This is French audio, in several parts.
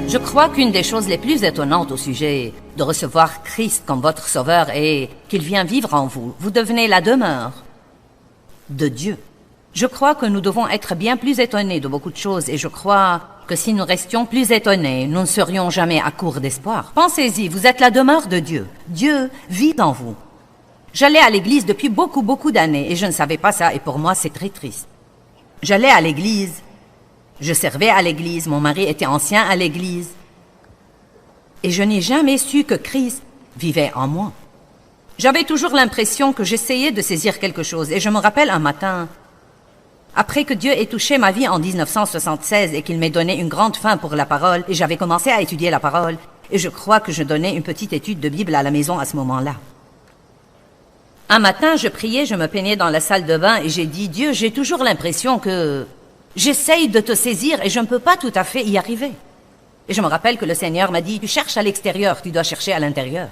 Je crois qu'une des choses les plus étonnantes au sujet de recevoir Christ comme votre sauveur est qu'il vient vivre en vous. Vous devenez la demeure de Dieu. Je crois que nous devons être bien plus étonnés de beaucoup de choses et je crois que si nous restions plus étonnés, nous ne serions jamais à court d'espoir. Pensez-y, vous êtes la demeure de Dieu. Dieu vit en vous. J'allais à l'église depuis beaucoup d'années et je ne savais pas ça et pour moi c'est très triste. J'allais à l'église, je servais à l'église, mon mari était ancien à l'église et je n'ai jamais su que Christ vivait en moi. J'avais toujours l'impression que j'essayais de saisir quelque chose et je me rappelle un matin, après que Dieu ait touché ma vie en 1976 et qu'il m'ait donné une grande faim pour la parole et j'avais commencé à étudier la parole et je crois que je donnais une petite étude de Bible à la maison à ce moment-là. Un matin, je priais, je me peignais dans la salle de bain et j'ai dit, Dieu, j'ai toujours l'impression que j'essaye de te saisir et je ne peux pas tout à fait y arriver. Et je me rappelle que le Seigneur m'a dit, tu cherches à l'extérieur, tu dois chercher à l'intérieur.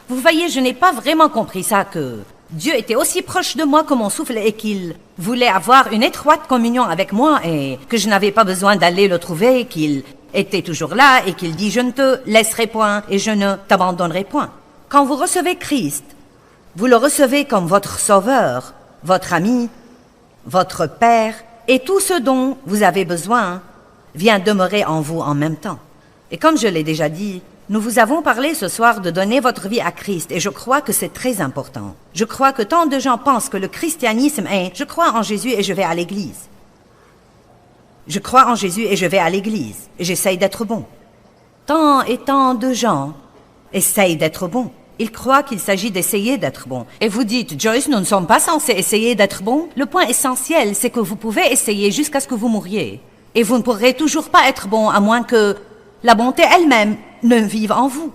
Vous voyez, je n'ai pas vraiment compris ça, que Dieu était aussi proche de moi que mon souffle et qu'il voulait avoir une étroite communion avec moi et que je n'avais pas besoin d'aller le trouver, qu'il était toujours là et qu'il dit, je ne te laisserai point et je ne t'abandonnerai point. Quand vous recevez Christ, vous le recevez comme votre sauveur, votre ami, votre père, et tout ce dont vous avez besoin vient demeurer en vous en même temps. Et comme je l'ai déjà dit, nous vous avons parlé ce soir de donner votre vie à Christ, et je crois que c'est très important. Je crois que tant de gens pensent que le christianisme est « je crois en Jésus et je vais à l'église ». Je crois en Jésus et je vais à l'église, et j'essaye d'être bon. Tant et tant de gens essayent d'être bons. Ils croient qu'il s'agit d'essayer d'être bon. Et vous dites, Joyce, nous ne sommes pas censés essayer d'être bons. Le point essentiel, c'est que vous pouvez essayer jusqu'à ce que vous mouriez. Et vous ne pourrez toujours pas être bon à moins que la bonté elle-même ne vive en vous.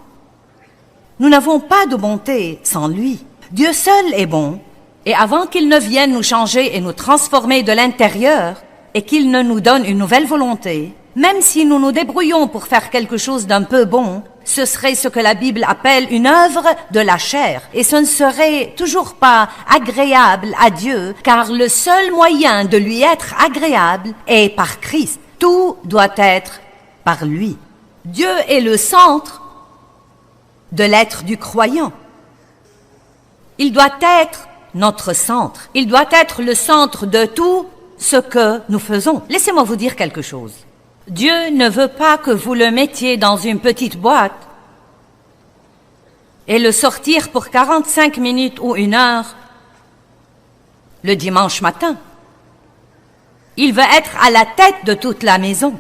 Nous n'avons pas de bonté sans lui. Dieu seul est bon. Et avant qu'il ne vienne nous changer et nous transformer de l'intérieur, et qu'il ne nous donne une nouvelle volonté, même si nous nous débrouillons pour faire quelque chose d'un peu bon, ce serait ce que la Bible appelle une œuvre de la chair. Et ce ne serait toujours pas agréable à Dieu, car le seul moyen de lui être agréable est par Christ. Tout doit être par lui. Dieu est le centre de l'être du croyant. Il doit être notre centre. Il doit être le centre de tout ce que nous faisons. Laissez-moi vous dire quelque chose. Dieu ne veut pas que vous le mettiez dans une petite boîte et le sortir pour 45 minutes ou 1 heure le dimanche matin. Il veut être à la tête de toute la maison.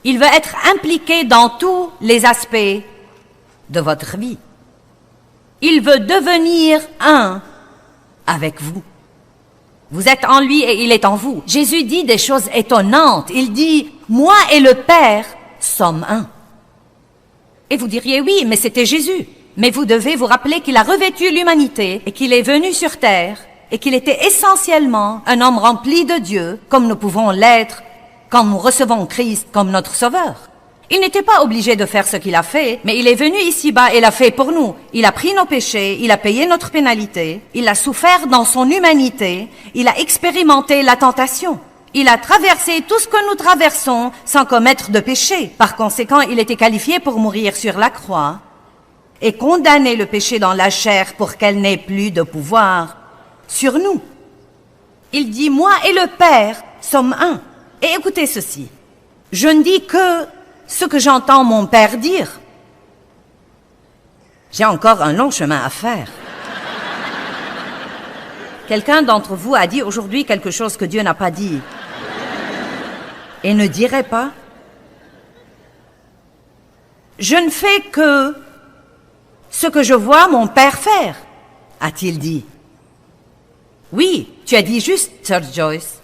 Il veut être impliqué dans tous les aspects de votre vie. Il veut devenir un avec vous. Vous êtes en lui et il est en vous. Jésus dit des choses étonnantes. Il dit, moi et le Père sommes un. Et vous diriez, oui, mais c'était Jésus. Mais vous devez vous rappeler qu'il a revêtu l'humanité et qu'il est venu sur terre et qu'il était essentiellement un homme rempli de Dieu, comme nous pouvons l'être quand nous recevons Christ comme notre Sauveur. Il n'était pas obligé de faire ce qu'il a fait, mais il est venu ici-bas et l'a fait pour nous. Il a pris nos péchés, il a payé notre pénalité, il a souffert dans son humanité, il a expérimenté la tentation. Il a traversé tout ce que nous traversons sans commettre de péché. Par conséquent, il était qualifié pour mourir sur la croix et condamner le péché dans la chair pour qu'elle n'ait plus de pouvoir sur nous. Il dit, moi et le Père sommes un. Et écoutez ceci, je ne dis que ce que j'entends mon père dire. J'ai encore un long chemin à faire. Quelqu'un d'entre vous a dit aujourd'hui quelque chose que Dieu n'a pas dit et ne dirait pas. Je ne fais que ce que je vois mon père faire, a-t-il dit. Oui, tu as dit juste, Sir Joyce.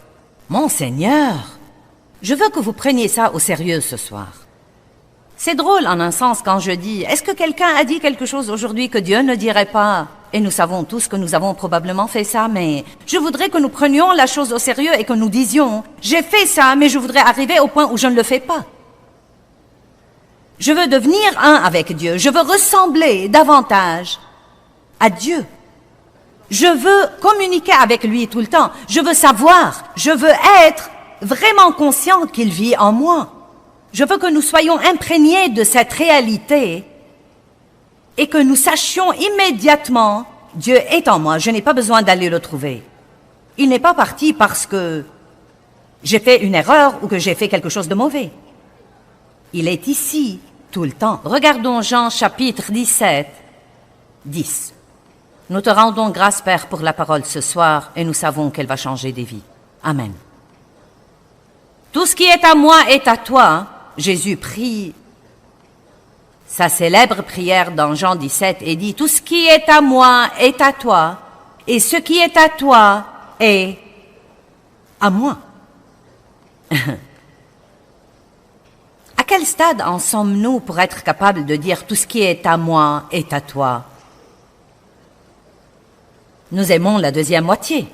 Mon Seigneur, je veux que vous preniez ça au sérieux ce soir. C'est drôle en un sens quand je dis, est-ce que quelqu'un a dit quelque chose aujourd'hui que Dieu ne dirait pas? Et nous savons tous que nous avons probablement fait ça, mais je voudrais que nous prenions la chose au sérieux et que nous disions, j'ai fait ça, mais je voudrais arriver au point où je ne le fais pas. Je veux devenir un avec Dieu, je veux ressembler davantage à Dieu. Je veux communiquer avec lui tout le temps, je veux savoir, je veux être vraiment consciente qu'il vit en moi. Je veux que nous soyons imprégnés de cette réalité et que nous sachions immédiatement, Dieu est en moi, je n'ai pas besoin d'aller le trouver. Il n'est pas parti parce que j'ai fait une erreur ou que j'ai fait quelque chose de mauvais. Il est ici tout le temps. Regardons Jean chapitre 17, 10. Nous te rendons grâce, Père, pour la parole ce soir et nous savons qu'elle va changer des vies. Amen. Tout ce qui est à moi est à toi. Jésus prie sa célèbre prière dans Jean 17 et dit « Tout ce qui est à moi est à toi, et ce qui est à toi est à moi. » À quel stade en sommes-nous pour être capables de dire « Tout ce qui est à moi est à toi » ? Nous aimons la deuxième moitié.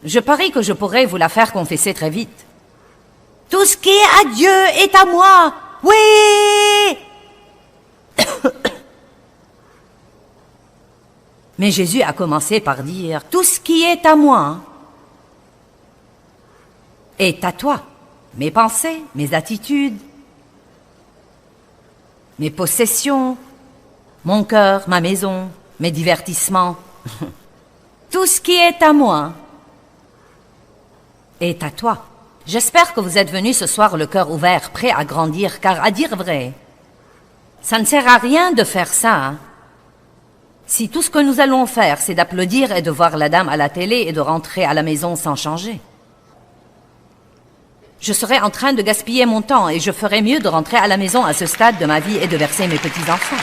Je parie que je pourrais vous la faire confesser très vite. Tout ce qui est à Dieu est à moi. Oui! Mais Jésus a commencé par dire, tout ce qui est à moi est à toi. Mes pensées, mes attitudes, mes possessions, mon cœur, ma maison, mes divertissements. Tout ce qui est à moi est à toi. J'espère que vous êtes venus ce soir le cœur ouvert, prêt à grandir, car à dire vrai, ça ne sert à rien de faire ça. Hein? Si tout ce que nous allons faire, c'est d'applaudir et de voir la dame à la télé et de rentrer à la maison sans changer. Je serais en train de gaspiller mon temps et je ferais mieux de rentrer à la maison à ce stade de ma vie et de verser mes petits-enfants.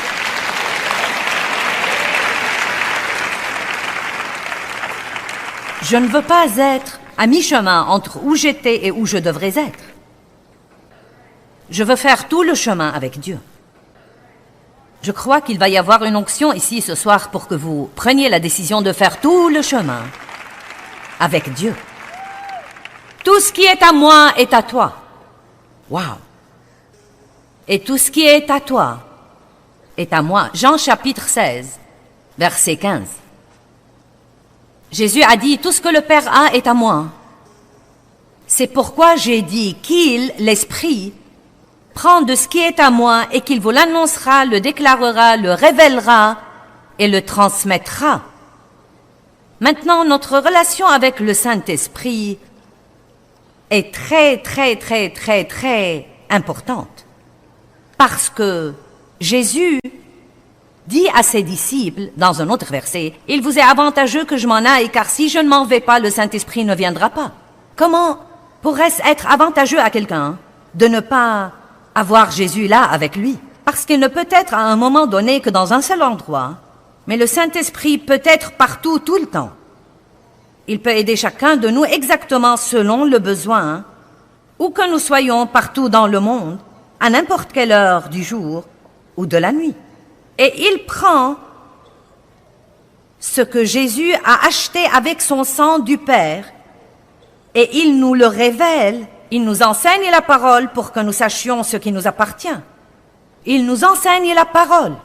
Je ne veux pas être à mi-chemin entre où j'étais et où je devrais être. Je veux faire tout le chemin avec Dieu. Je crois qu'il va y avoir une onction ici ce soir pour que vous preniez la décision de faire tout le chemin avec Dieu. Tout ce qui est à moi est à toi. Wow! Et tout ce qui est à toi est à moi. Jean chapitre 16, verset 15. Jésus a dit, tout ce que le Père a est à moi. C'est pourquoi j'ai dit qu'il, l'Esprit, prend de ce qui est à moi et qu'il vous l'annoncera, le déclarera, le révélera et le transmettra. Maintenant, notre relation avec le Saint-Esprit est très, très, très, très, très importante. Parce que Jésus dit à ses disciples, dans un autre verset, « Il vous est avantageux que je m'en aille, car si je ne m'en vais pas, le Saint-Esprit ne viendra pas. » Comment pourrait-ce être avantageux à quelqu'un de ne pas avoir Jésus là avec lui? Parce qu'il ne peut être à un moment donné que dans un seul endroit, mais le Saint-Esprit peut être partout, tout le temps. Il peut aider chacun de nous exactement selon le besoin, où que nous soyons partout dans le monde, à n'importe quelle heure du jour ou de la nuit. Et il prend ce que Jésus a acheté avec son sang du Père et il nous le révèle, il nous enseigne la parole pour que nous sachions ce qui nous appartient. Il nous enseigne la parole.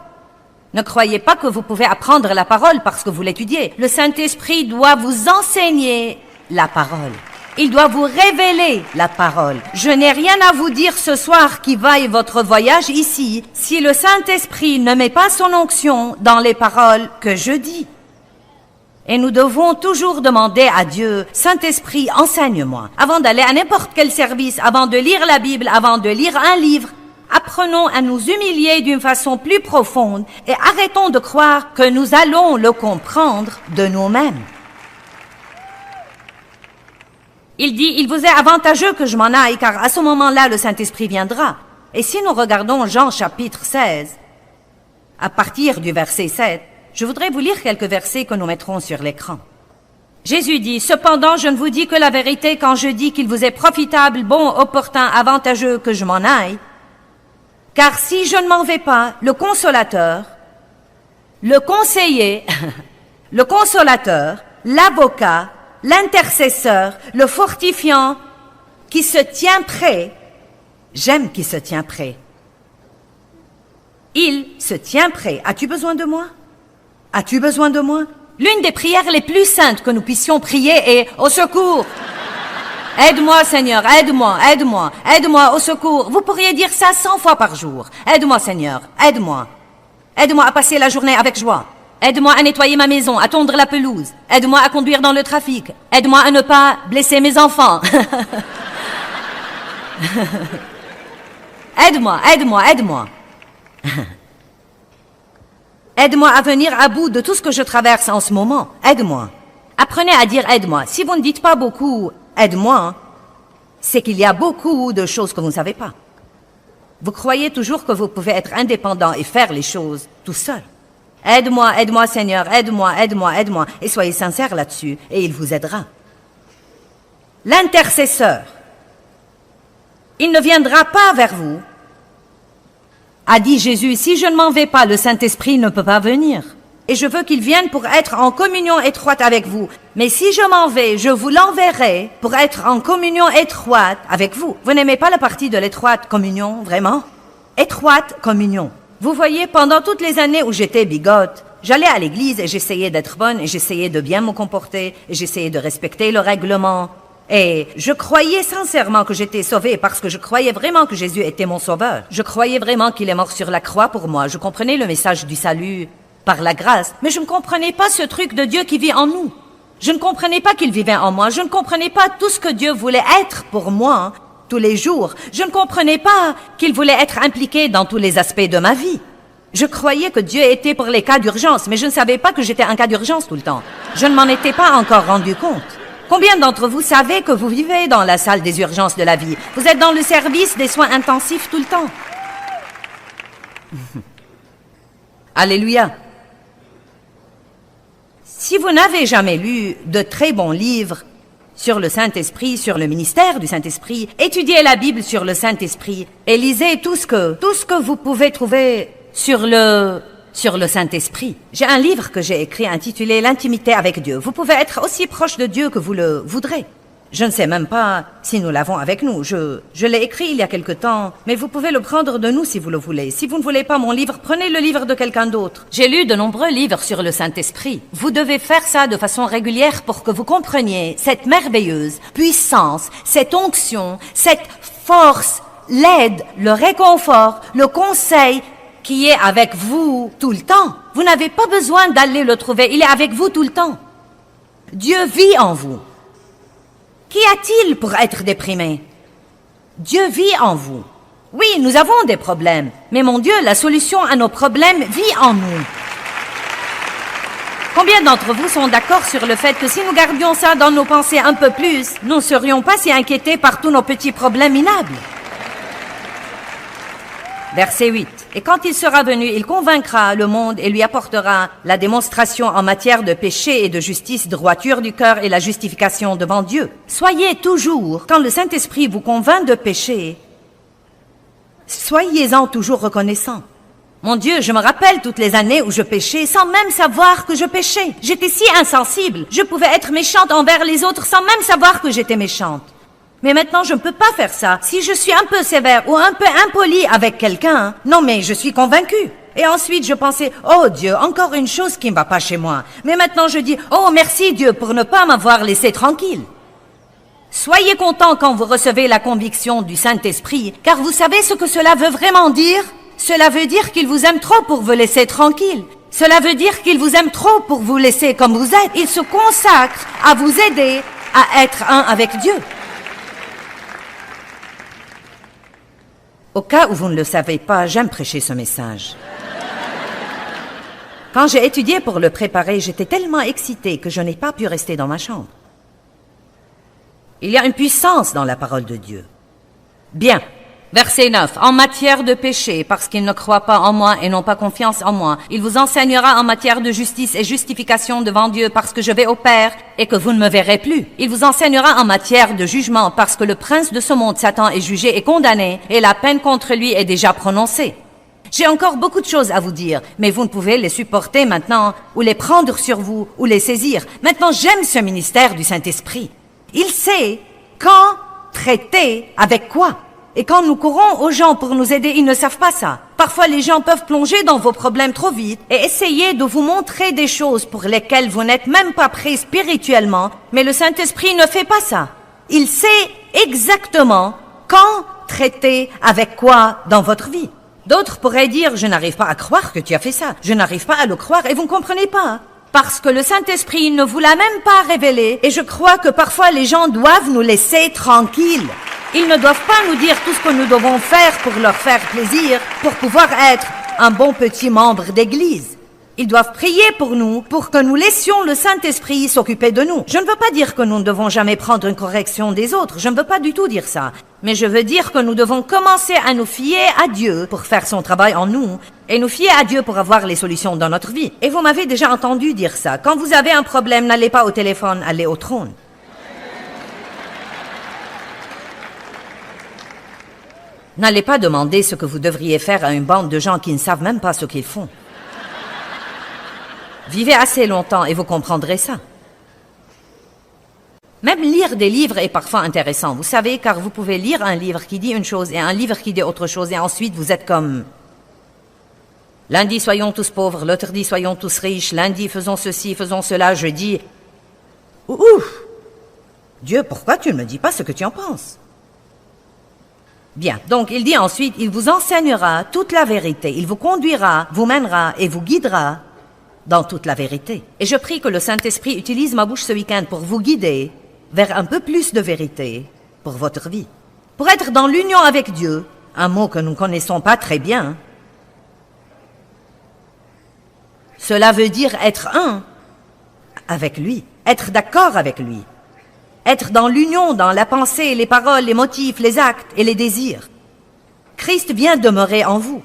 Ne croyez pas que vous pouvez apprendre la parole parce que vous l'étudiez. Le Saint-Esprit doit vous enseigner la parole. Il doit vous révéler la parole. Je n'ai rien à vous dire ce soir qui vaille votre voyage ici si le Saint-Esprit ne met pas son onction dans les paroles que je dis. Et nous devons toujours demander à Dieu, « Saint-Esprit, enseigne-moi. » Avant d'aller à n'importe quel service, avant de lire la Bible, avant de lire un livre, apprenons à nous humilier d'une façon plus profonde et arrêtons de croire que nous allons le comprendre de nous-mêmes. Il dit, il vous est avantageux que je m'en aille, car à ce moment-là, le Saint-Esprit viendra. Et si nous regardons Jean chapitre 16, à partir du verset 7, je voudrais vous lire quelques versets que nous mettrons sur l'écran. Jésus dit, « Cependant, je ne vous dis que la vérité quand je dis qu'il vous est profitable, bon, opportun, avantageux que je m'en aille. Car si je ne m'en vais pas, le consolateur, le conseiller, le consolateur, l'avocat, l'intercesseur, le fortifiant, qui se tient prêt, j'aime qui se tient prêt. Il se tient prêt. As-tu besoin de moi? As-tu besoin de moi? L'une des prières les plus saintes que nous puissions prier est « Au secours !» Aide-moi, Seigneur, aide-moi, aide-moi, aide-moi, au secours. Vous pourriez dire ça 100 fois par jour. Aide-moi, Seigneur, aide-moi. Aide-moi à passer la journée avec joie. Aide-moi à nettoyer ma maison, à tondre la pelouse. Aide-moi à conduire dans le trafic. Aide-moi à ne pas blesser mes enfants. Aide-moi, aide-moi, aide-moi. Aide-moi à venir à bout de tout ce que je traverse en ce moment. Aide-moi. Apprenez à dire aide-moi. Si vous ne dites pas beaucoup aide-moi, c'est qu'il y a beaucoup de choses que vous ne savez pas. Vous croyez toujours que vous pouvez être indépendant et faire les choses tout seul. Aide-moi, aide-moi Seigneur, aide-moi, aide-moi, aide-moi. Et soyez sincères là-dessus et il vous aidera. L'intercesseur. Il ne viendra pas vers vous. A dit Jésus, si je ne m'en vais pas, le Saint-Esprit ne peut pas venir. Et je veux qu'il vienne pour être en communion étroite avec vous. Mais si je m'en vais, je vous l'enverrai pour être en communion étroite avec vous. Vous n'aimez pas la partie de l'étroite communion, vraiment? Étroite communion. Vous voyez, pendant toutes les années où j'étais bigote, j'allais à l'église et j'essayais d'être bonne et j'essayais de bien me comporter et j'essayais de respecter le règlement. Et je croyais sincèrement que j'étais sauvée parce que je croyais vraiment que Jésus était mon sauveur. Je croyais vraiment qu'il est mort sur la croix pour moi. Je comprenais le message du salut par la grâce, mais je ne comprenais pas ce truc de Dieu qui vit en nous. Je ne comprenais pas qu'il vivait en moi. Je ne comprenais pas tout ce que Dieu voulait être pour moi tous les jours. Je ne comprenais pas qu'il voulait être impliqué dans tous les aspects de ma vie. Je croyais que Dieu était pour les cas d'urgence, mais je ne savais pas que j'étais un cas d'urgence tout le temps. Je ne m'en étais pas encore rendu compte. Combien d'entre vous savez que vous vivez dans la salle des urgences de la vie? Vous êtes dans le service des soins intensifs tout le temps. Alléluia. Si vous n'avez jamais lu de très bons livres sur le Saint-Esprit, sur le ministère du Saint-Esprit, étudiez la Bible sur le Saint-Esprit et lisez tout ce que vous pouvez trouver sur le Saint-Esprit. J'ai un livre que j'ai écrit intitulé « L'intimité avec Dieu ». Vous pouvez être aussi proche de Dieu que vous le voudrez. Je ne sais même pas si nous l'avons avec nous. Je l'ai écrit il y a quelque temps, mais vous pouvez le prendre de nous si vous le voulez. Si vous ne voulez pas mon livre, prenez le livre de quelqu'un d'autre. J'ai lu de nombreux livres sur le Saint-Esprit. Vous devez faire ça de façon régulière pour que vous compreniez cette merveilleuse puissance, cette onction, cette force, l'aide, le réconfort, le conseil qui est avec vous tout le temps. Vous n'avez pas besoin d'aller le trouver, il est avec vous tout le temps. Dieu vit en vous. Qu'y a-t-il pour être déprimé? Dieu vit en vous. Oui, nous avons des problèmes, mais mon Dieu, la solution à nos problèmes vit en nous. Combien d'entre vous sont d'accord sur le fait que si nous gardions ça dans nos pensées un peu plus, nous ne serions pas si inquiétés par tous nos petits problèmes minables? Verset 8. Et quand il sera venu, il convaincra le monde et lui apportera la démonstration en matière de péché et de justice, droiture du cœur et la justification devant Dieu. Soyez toujours, quand le Saint-Esprit vous convainc de péché, soyez-en toujours reconnaissants. Mon Dieu, je me rappelle toutes les années où je péchais sans même savoir que je péchais. J'étais si insensible. Je pouvais être méchante envers les autres sans même savoir que j'étais méchante. Mais maintenant, je ne peux pas faire ça. Si je suis un peu sévère ou un peu impolie avec quelqu'un, non mais je suis convaincue. Et ensuite, je pensais, oh Dieu, encore une chose qui ne va pas chez moi. Mais maintenant, je dis, oh merci Dieu pour ne pas m'avoir laissé tranquille. Soyez contents quand vous recevez la conviction du Saint-Esprit, car vous savez ce que cela veut vraiment dire? Cela veut dire qu'il vous aime trop pour vous laisser tranquille. Cela veut dire qu'il vous aime trop pour vous laisser comme vous êtes. Il se consacre à vous aider à être un avec Dieu. Au cas où vous ne le savez pas, j'aime prêcher ce message. Quand j'ai étudié pour le préparer, j'étais tellement excitée que je n'ai pas pu rester dans ma chambre. Il y a une puissance dans la parole de Dieu. Bien. Verset 9. En matière de péché, parce qu'il ne croit pas en moi et n'ont pas confiance en moi, il vous enseignera en matière de justice et justification devant Dieu parce que je vais au Père et que vous ne me verrez plus. Il vous enseignera en matière de jugement parce que le prince de ce monde, Satan, est jugé et condamné et la peine contre lui est déjà prononcée. J'ai encore beaucoup de choses à vous dire, mais vous ne pouvez les supporter maintenant ou les prendre sur vous ou les saisir. Maintenant, j'aime ce ministère du Saint-Esprit. Il sait quand traiter avec quoi. Et quand nous courons aux gens pour nous aider, ils ne savent pas ça. Parfois, les gens peuvent plonger dans vos problèmes trop vite et essayer de vous montrer des choses pour lesquelles vous n'êtes même pas prêt spirituellement, mais le Saint-Esprit ne fait pas ça. Il sait exactement quand traiter avec quoi dans votre vie. D'autres pourraient dire, je n'arrive pas à croire que tu as fait ça. Je n'arrive pas à le croire et vous ne comprenez pas. Parce que le Saint-Esprit ne vous l'a même pas révélé. Et je crois que parfois les gens doivent nous laisser tranquilles. Ils ne doivent pas nous dire tout ce que nous devons faire pour leur faire plaisir, pour pouvoir être un bon petit membre d'église. Ils doivent prier pour nous, pour que nous laissions le Saint-Esprit s'occuper de nous. Je ne veux pas dire que nous ne devons jamais prendre une correction des autres. Je ne veux pas du tout dire ça. Mais je veux dire que nous devons commencer à nous fier à Dieu pour faire son travail en nous et nous fier à Dieu pour avoir les solutions dans notre vie. Et vous m'avez déjà entendu dire ça. Quand vous avez un problème, n'allez pas au téléphone, allez au trône. N'allez pas demander ce que vous devriez faire à une bande de gens qui ne savent même pas ce qu'ils font. Vivez assez longtemps et vous comprendrez ça. Même lire des livres est parfois intéressant, vous savez, car vous pouvez lire un livre qui dit une chose et un livre qui dit autre chose, et ensuite vous êtes comme... Lundi, soyons tous pauvres, l'autre dit, soyons tous riches, lundi, faisons ceci, faisons cela, jeudi... Ouf! Dieu, pourquoi tu ne me dis pas ce que tu en penses? Bien, donc il dit ensuite, il vous enseignera toute la vérité, il vous conduira, vous mènera et vous guidera dans toute la vérité. Et je prie que le Saint-Esprit utilise ma bouche ce week-end pour vous guider vers un peu plus de vérité pour votre vie. Pour être dans l'union avec Dieu, un mot que nous ne connaissons pas très bien. Cela veut dire être un avec lui, être d'accord avec lui. Être dans l'union, dans la pensée, les paroles, les motifs, les actes et les désirs. Christ vient demeurer en vous.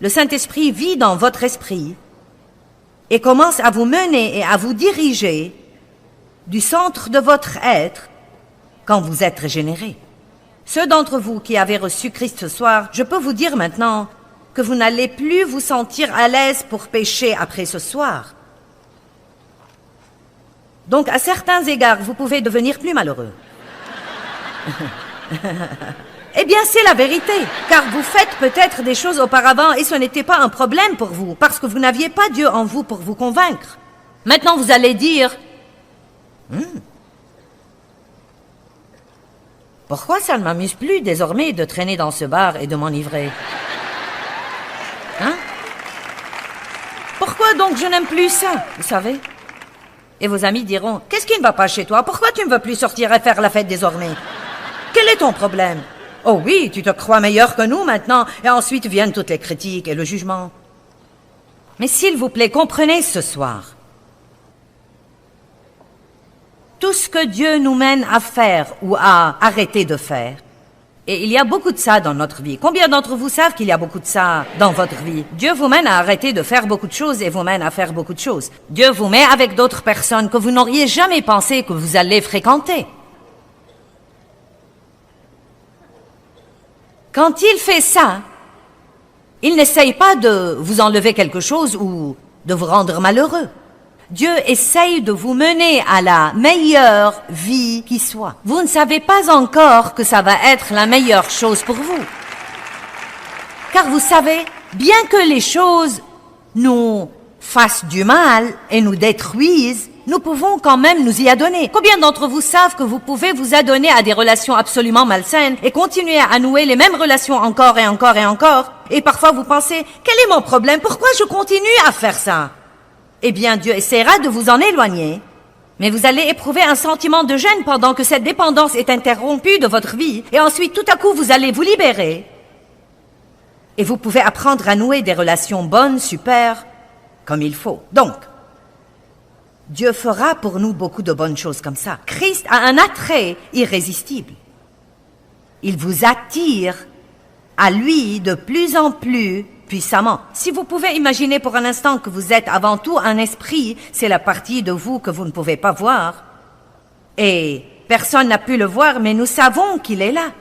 Le Saint-Esprit vit dans votre esprit et commence à vous mener et à vous diriger du centre de votre être quand vous êtes régénéré. Ceux d'entre vous qui avez reçu Christ ce soir, je peux vous dire maintenant que vous n'allez plus vous sentir à l'aise pour pécher après ce soir. Donc, à certains égards, vous pouvez devenir plus malheureux. Eh bien, c'est la vérité, car vous faites peut-être des choses auparavant et ce n'était pas un problème pour vous, parce que vous n'aviez pas Dieu en vous pour vous convaincre. Maintenant, vous allez dire, pourquoi ça ne m'amuse plus désormais de traîner dans ce bar et de m'enivrer? Hein? Pourquoi donc je n'aime plus ça, vous savez? Et vos amis diront, qu'est-ce qui ne va pas chez toi? Pourquoi tu ne veux plus sortir et faire la fête désormais? Quel est ton problème? Oh oui, tu te crois meilleur que nous maintenant, et ensuite viennent toutes les critiques et le jugement. Mais s'il vous plaît, comprenez ce soir. Tout ce que Dieu nous mène à faire ou à arrêter de faire, et il y a beaucoup de ça dans notre vie. Combien d'entre vous savent qu'il y a beaucoup de ça dans votre vie? Dieu vous mène à arrêter de faire beaucoup de choses et vous mène à faire beaucoup de choses. Dieu vous met avec d'autres personnes que vous n'auriez jamais pensé que vous allez fréquenter. Quand il fait ça, il n'essaye pas de vous enlever quelque chose ou de vous rendre malheureux. Dieu essaye de vous mener à la meilleure vie qui soit. Vous ne savez pas encore que ça va être la meilleure chose pour vous. Car vous savez, bien que les choses nous fassent du mal et nous détruisent, nous pouvons quand même nous y adonner. Combien d'entre vous savent que vous pouvez vous adonner à des relations absolument malsaines et continuer à nouer les mêmes relations encore et encore et encore? Et parfois vous pensez, quel est mon problème? Pourquoi je continue à faire ça? Eh bien, Dieu essaiera de vous en éloigner, mais vous allez éprouver un sentiment de gêne pendant que cette dépendance est interrompue de votre vie, et ensuite, tout à coup, vous allez vous libérer. Et vous pouvez apprendre à nouer des relations bonnes, super, comme il faut. Donc, Dieu fera pour nous beaucoup de bonnes choses comme ça. Christ a un attrait irrésistible. Il vous attire à lui de plus en plus puissamment. Si vous pouvez imaginer pour un instant que vous êtes avant tout un esprit, c'est la partie de vous que vous ne pouvez pas voir. Et personne n'a pu le voir, mais nous savons qu'il est là.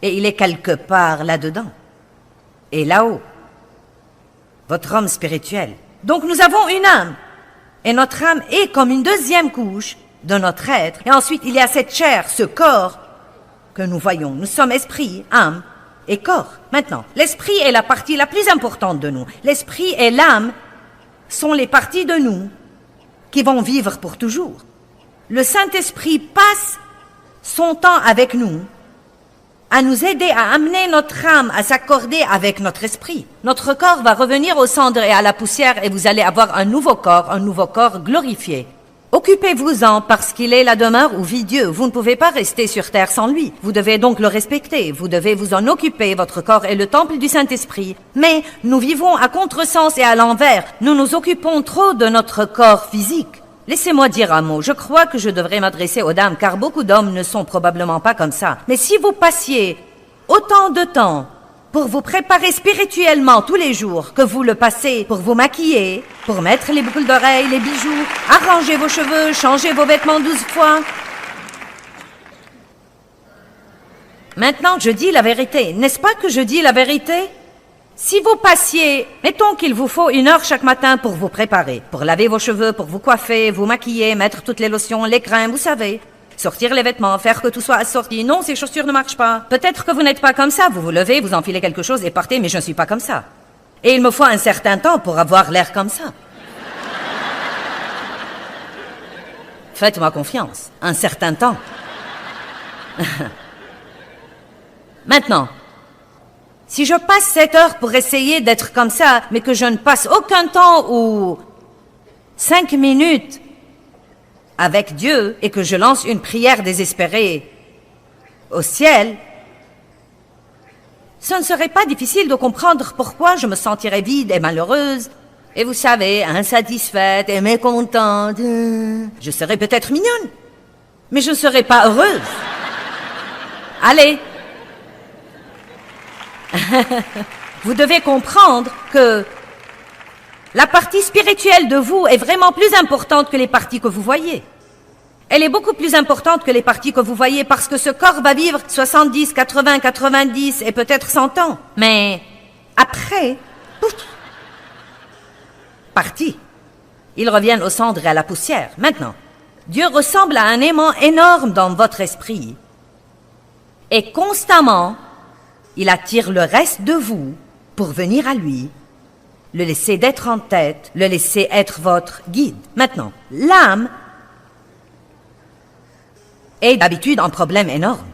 Et il est quelque part là-dedans. Et là-haut. Votre homme spirituel. Donc nous avons une âme. Et notre âme est comme une deuxième couche de notre être. Et ensuite, il y a cette chair, ce corps que nous voyons. Nous sommes esprit, âme et corps. Maintenant, l'esprit est la partie la plus importante de nous. L'esprit et l'âme sont les parties de nous qui vont vivre pour toujours. Le Saint-Esprit passe son temps avec nous, à nous aider à amener notre âme à s'accorder avec notre esprit. Notre corps va revenir aux cendres et à la poussière et vous allez avoir un nouveau corps glorifié. Occupez-vous-en parce qu'il est la demeure où vit Dieu. Vous ne pouvez pas rester sur terre sans lui. Vous devez donc le respecter. Vous devez vous en occuper. Votre corps est le temple du Saint-Esprit. Mais nous vivons à contresens et à l'envers. Nous nous occupons trop de notre corps physique. Laissez-moi dire un mot. Je crois que je devrais m'adresser aux dames, car beaucoup d'hommes ne sont probablement pas comme ça. Mais si vous passiez autant de temps pour vous préparer spirituellement tous les jours que vous le passez pour vous maquiller, pour mettre les boucles d'oreilles, les bijoux, arranger vos cheveux, changer vos vêtements 12 fois. Maintenant, je dis la vérité. N'est-ce pas que je dis la vérité? Si vous passiez, mettons qu'il vous faut 1 heure chaque matin pour vous préparer, pour laver vos cheveux, pour vous coiffer, vous maquiller, mettre toutes les lotions, les crèmes, vous savez, sortir les vêtements, faire que tout soit assorti. Non, ces chaussures ne marchent pas. Peut-être que vous n'êtes pas comme ça. Vous vous levez, vous enfilez quelque chose et partez, mais je ne suis pas comme ça. Et il me faut un certain temps pour avoir l'air comme ça. Faites-moi confiance. Un certain temps. Maintenant, si je passe 7 heures pour essayer d'être comme ça, mais que je ne passe aucun temps ou 5 minutes avec Dieu et que je lance une prière désespérée au ciel, ce ne serait pas difficile de comprendre pourquoi je me sentirais vide et malheureuse, et vous savez, insatisfaite et mécontente. Je serais peut-être mignonne, mais je ne serais pas heureuse. Allez. Vous devez comprendre que la partie spirituelle de vous est vraiment plus importante que les parties que vous voyez. Elle est beaucoup plus importante que les parties que vous voyez parce que ce corps va vivre 70, 80, 90 et peut-être 100 ans. Mais après, pouf, parti. Ils reviennent aux cendres et à la poussière. Maintenant, Dieu ressemble à un aimant énorme dans votre esprit. Et constamment, il attire le reste de vous pour venir à lui, le laisser d'être en tête, le laisser être votre guide. Maintenant, l'âme est d'habitude un problème énorme.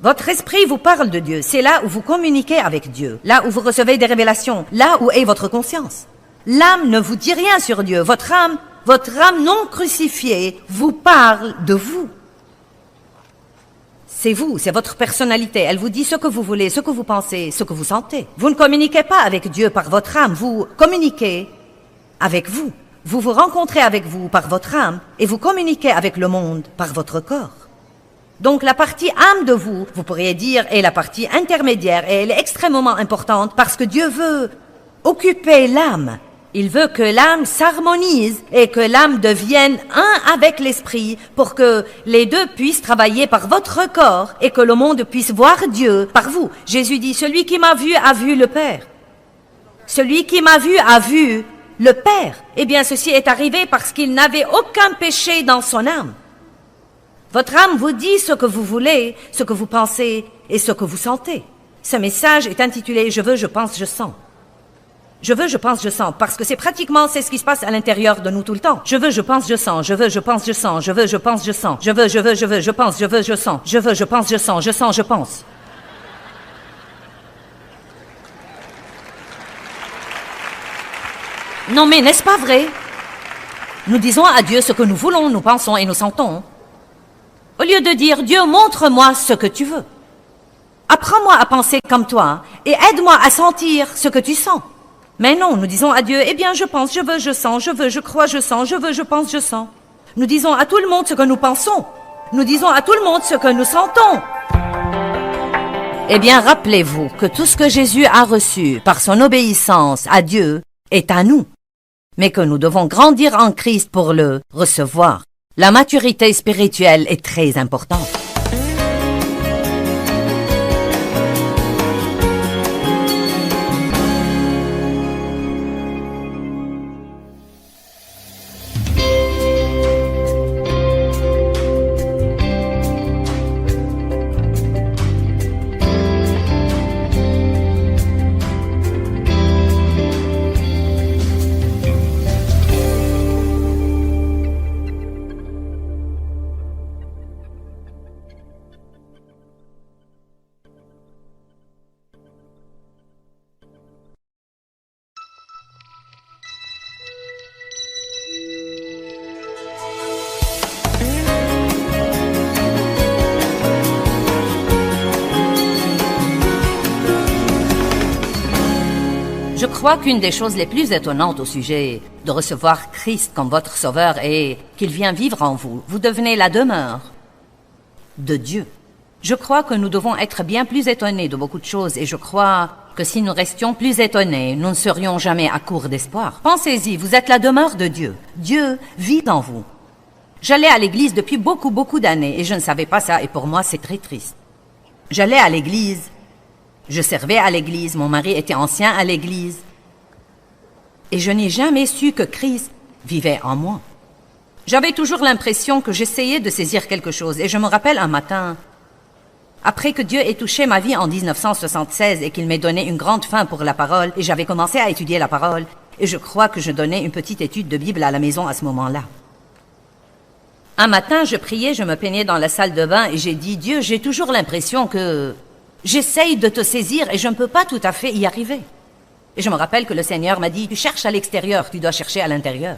Votre esprit vous parle de Dieu. C'est là où vous communiquez avec Dieu, là où vous recevez des révélations, là où est votre conscience. L'âme ne vous dit rien sur Dieu. Votre âme non crucifiée vous parle de vous. C'est vous, c'est votre personnalité. Elle vous dit ce que vous voulez, ce que vous pensez, ce que vous sentez. Vous ne communiquez pas avec Dieu par votre âme, vous communiquez avec vous. Vous vous rencontrez avec vous par votre âme et vous communiquez avec le monde par votre corps. Donc la partie âme de vous, vous pourriez dire, est la partie intermédiaire et elle est extrêmement importante parce que Dieu veut occuper l'âme. Il veut que l'âme s'harmonise et que l'âme devienne un avec l'esprit pour que les deux puissent travailler par votre corps et que le monde puisse voir Dieu par vous. Jésus dit, celui qui m'a vu a vu le Père. Celui qui m'a vu a vu le Père. Eh bien, ceci est arrivé parce qu'il n'avait aucun péché dans son âme. Votre âme vous dit ce que vous voulez, ce que vous pensez et ce que vous sentez. Ce message est intitulé « Je veux, je pense, je sens ». Je veux, je pense, je sens, parce que c'est ce qui se passe à l'intérieur de nous tout le temps. Je veux, je pense, je sens, je veux, je pense, je sens, je veux, je pense, je sens, je veux, je pense, je veux, je sens, je veux, je pense, je sens, je sens, je pense. Non mais n'est-ce pas vrai? Nous disons à Dieu ce que nous voulons, nous pensons et nous sentons. Au lieu de dire, Dieu, montre-moi ce que tu veux. Apprends-moi à penser comme toi et aide-moi à sentir ce que tu sens. Mais non, nous disons à Dieu, eh bien je pense, je veux, je sens, je veux, je crois, je sens, je veux, je pense, je sens. Nous disons à tout le monde ce que nous pensons. Nous disons à tout le monde ce que nous sentons. Eh bien, rappelez-vous que tout ce que Jésus a reçu par son obéissance à Dieu est à nous, mais que nous devons grandir en Christ pour le recevoir. La maturité spirituelle est très importante. crois qu'une des choses les plus étonnantes au sujet de recevoir Christ comme votre sauveur est qu'il vient vivre en vous. Vous devenez la demeure de Dieu. Je crois que nous devons être bien plus étonnés de beaucoup de choses et je crois que si nous restions plus étonnés, nous ne serions jamais à court d'espoir. Pensez-y, vous êtes la demeure de Dieu. Dieu vit en vous. J'allais à l'église depuis beaucoup d'années et je ne savais pas ça et pour moi c'est très triste. J'allais à l'église, je servais à l'église, mon mari était ancien à l'église et je n'ai jamais su que Christ vivait en moi. J'avais toujours l'impression que j'essayais de saisir quelque chose et je me rappelle un matin, après que Dieu ait touché ma vie en 1976 et qu'il m'ait donné une grande faim pour la parole et j'avais commencé à étudier la parole et je crois que je donnais une petite étude de Bible à la maison à ce moment-là. Un matin, je priais, je me peignais dans la salle de bain et j'ai dit, Dieu, j'ai toujours l'impression que j'essaye de te saisir et je ne peux pas tout à fait y arriver. Et je me rappelle que le Seigneur m'a dit, tu cherches à l'extérieur, tu dois chercher à l'intérieur.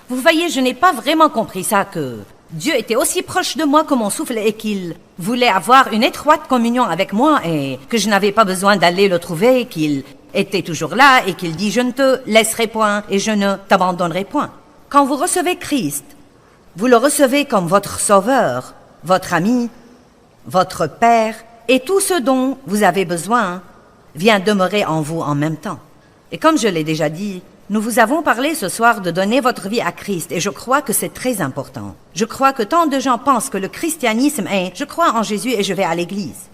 Vous voyez, je n'ai pas vraiment compris ça, que Dieu était aussi proche de moi que mon souffle et qu'il voulait avoir une étroite communion avec moi et que je n'avais pas besoin d'aller le trouver, qu'il était toujours là et qu'il dit, je ne te laisserai point et je ne t'abandonnerai point. Quand vous recevez Christ, vous le recevez comme votre sauveur, votre ami, votre père, et tout ce dont vous avez besoin vient demeurer en vous en même temps. Et comme je l'ai déjà dit, nous vous avons parlé ce soir de donner votre vie à Christ, et je crois que c'est très important. Je crois que tant de gens pensent que le christianisme est « je crois en Jésus et je vais à l'église ».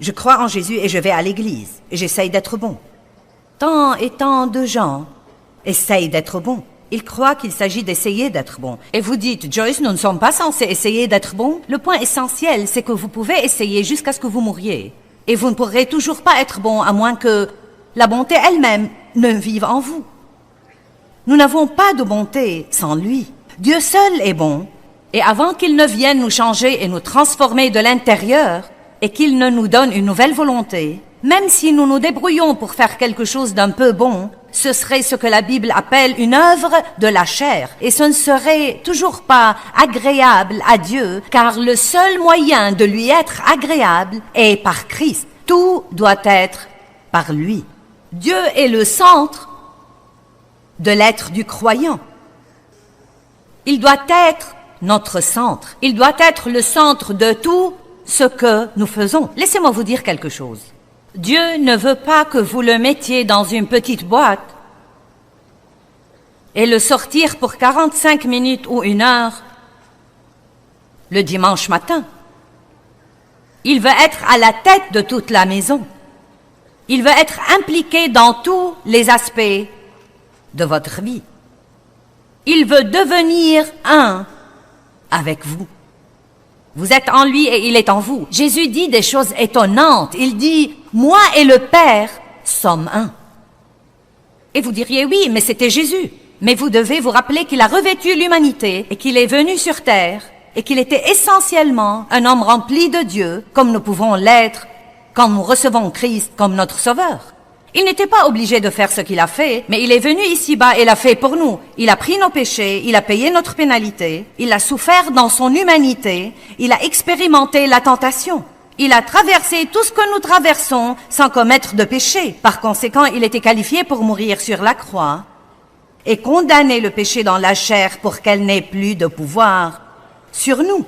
Je crois en Jésus et je vais à l'église, et j'essaye d'être bon. Tant et tant de gens essayent d'être bons. Ils croient qu'il s'agit d'essayer d'être bon. Et vous dites, Joyce, nous ne sommes pas censés essayer d'être bons. Le point essentiel, c'est que vous pouvez essayer jusqu'à ce que vous mouriez. Et vous ne pourrez toujours pas être bon à moins que la bonté elle-même ne vive en vous. Nous n'avons pas de bonté sans lui. Dieu seul est bon. Et avant qu'il ne vienne nous changer et nous transformer de l'intérieur, et qu'il ne nous donne une nouvelle volonté, même si nous nous débrouillons pour faire quelque chose d'un peu bon, ce serait ce que la Bible appelle une œuvre de la chair. Et ce ne serait toujours pas agréable à Dieu, car le seul moyen de lui être agréable est par Christ. Tout doit être par lui. Dieu est le centre de l'être du croyant. Il doit être notre centre. Il doit être le centre de tout ce que nous faisons. Laissez-moi vous dire quelque chose. Dieu ne veut pas que vous le mettiez dans une petite boîte et le sortir pour 45 minutes ou 1 heure le dimanche matin. Il veut être à la tête de toute la maison. Il veut être impliqué dans tous les aspects de votre vie. Il veut devenir un avec vous. Vous êtes en lui et il est en vous. Jésus dit des choses étonnantes. Il dit, moi et le Père sommes un. Et vous diriez, oui, mais c'était Jésus. Mais vous devez vous rappeler qu'il a revêtu l'humanité et qu'il est venu sur terre et qu'il était essentiellement un homme rempli de Dieu, comme nous pouvons l'être quand nous recevons Christ comme notre Sauveur. Il n'était pas obligé de faire ce qu'il a fait, mais il est venu ici-bas et l'a fait pour nous. Il a pris nos péchés, il a payé notre pénalité, il a souffert dans son humanité, il a expérimenté la tentation. Il a traversé tout ce que nous traversons sans commettre de péché. Par conséquent, il était qualifié pour mourir sur la croix et condamner le péché dans la chair pour qu'elle n'ait plus de pouvoir sur nous.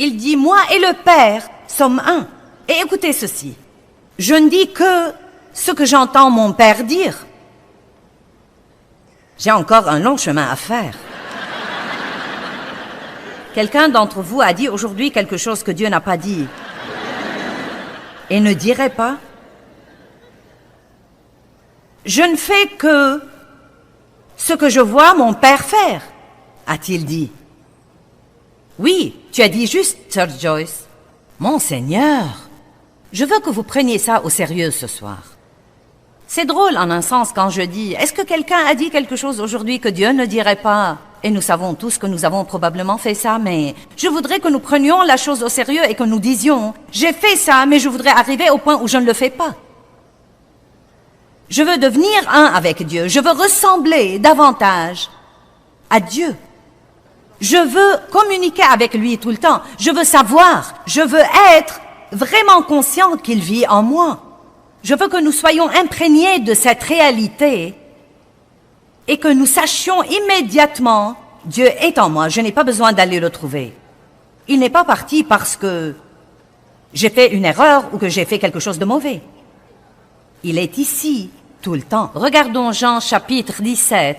Il dit, moi et le Père sommes un. Et écoutez ceci, je ne dis que ce que j'entends mon père dire. J'ai encore un long chemin à faire. Quelqu'un d'entre vous a dit aujourd'hui quelque chose que Dieu n'a pas dit et ne dirait pas. Je ne fais que ce que je vois mon père faire, a-t-il dit. Oui, tu as dit juste, Sir Joyce. Mon Seigneur, je veux que vous preniez ça au sérieux ce soir. C'est drôle en un sens quand je dis, est-ce que quelqu'un a dit quelque chose aujourd'hui que Dieu ne dirait pas? Et nous savons tous que nous avons probablement fait ça, mais je voudrais que nous prenions la chose au sérieux et que nous disions, j'ai fait ça, mais je voudrais arriver au point où je ne le fais pas. Je veux devenir un avec Dieu, je veux ressembler davantage à Dieu. Je veux communiquer avec lui tout le temps, je veux savoir, je veux être vraiment conscient qu'il vit en moi. Je veux que nous soyons imprégnés de cette réalité et que nous sachions immédiatement, Dieu est en moi, je n'ai pas besoin d'aller le trouver. Il n'est pas parti parce que j'ai fait une erreur ou que j'ai fait quelque chose de mauvais. Il est ici tout le temps. Regardons Jean chapitre 17,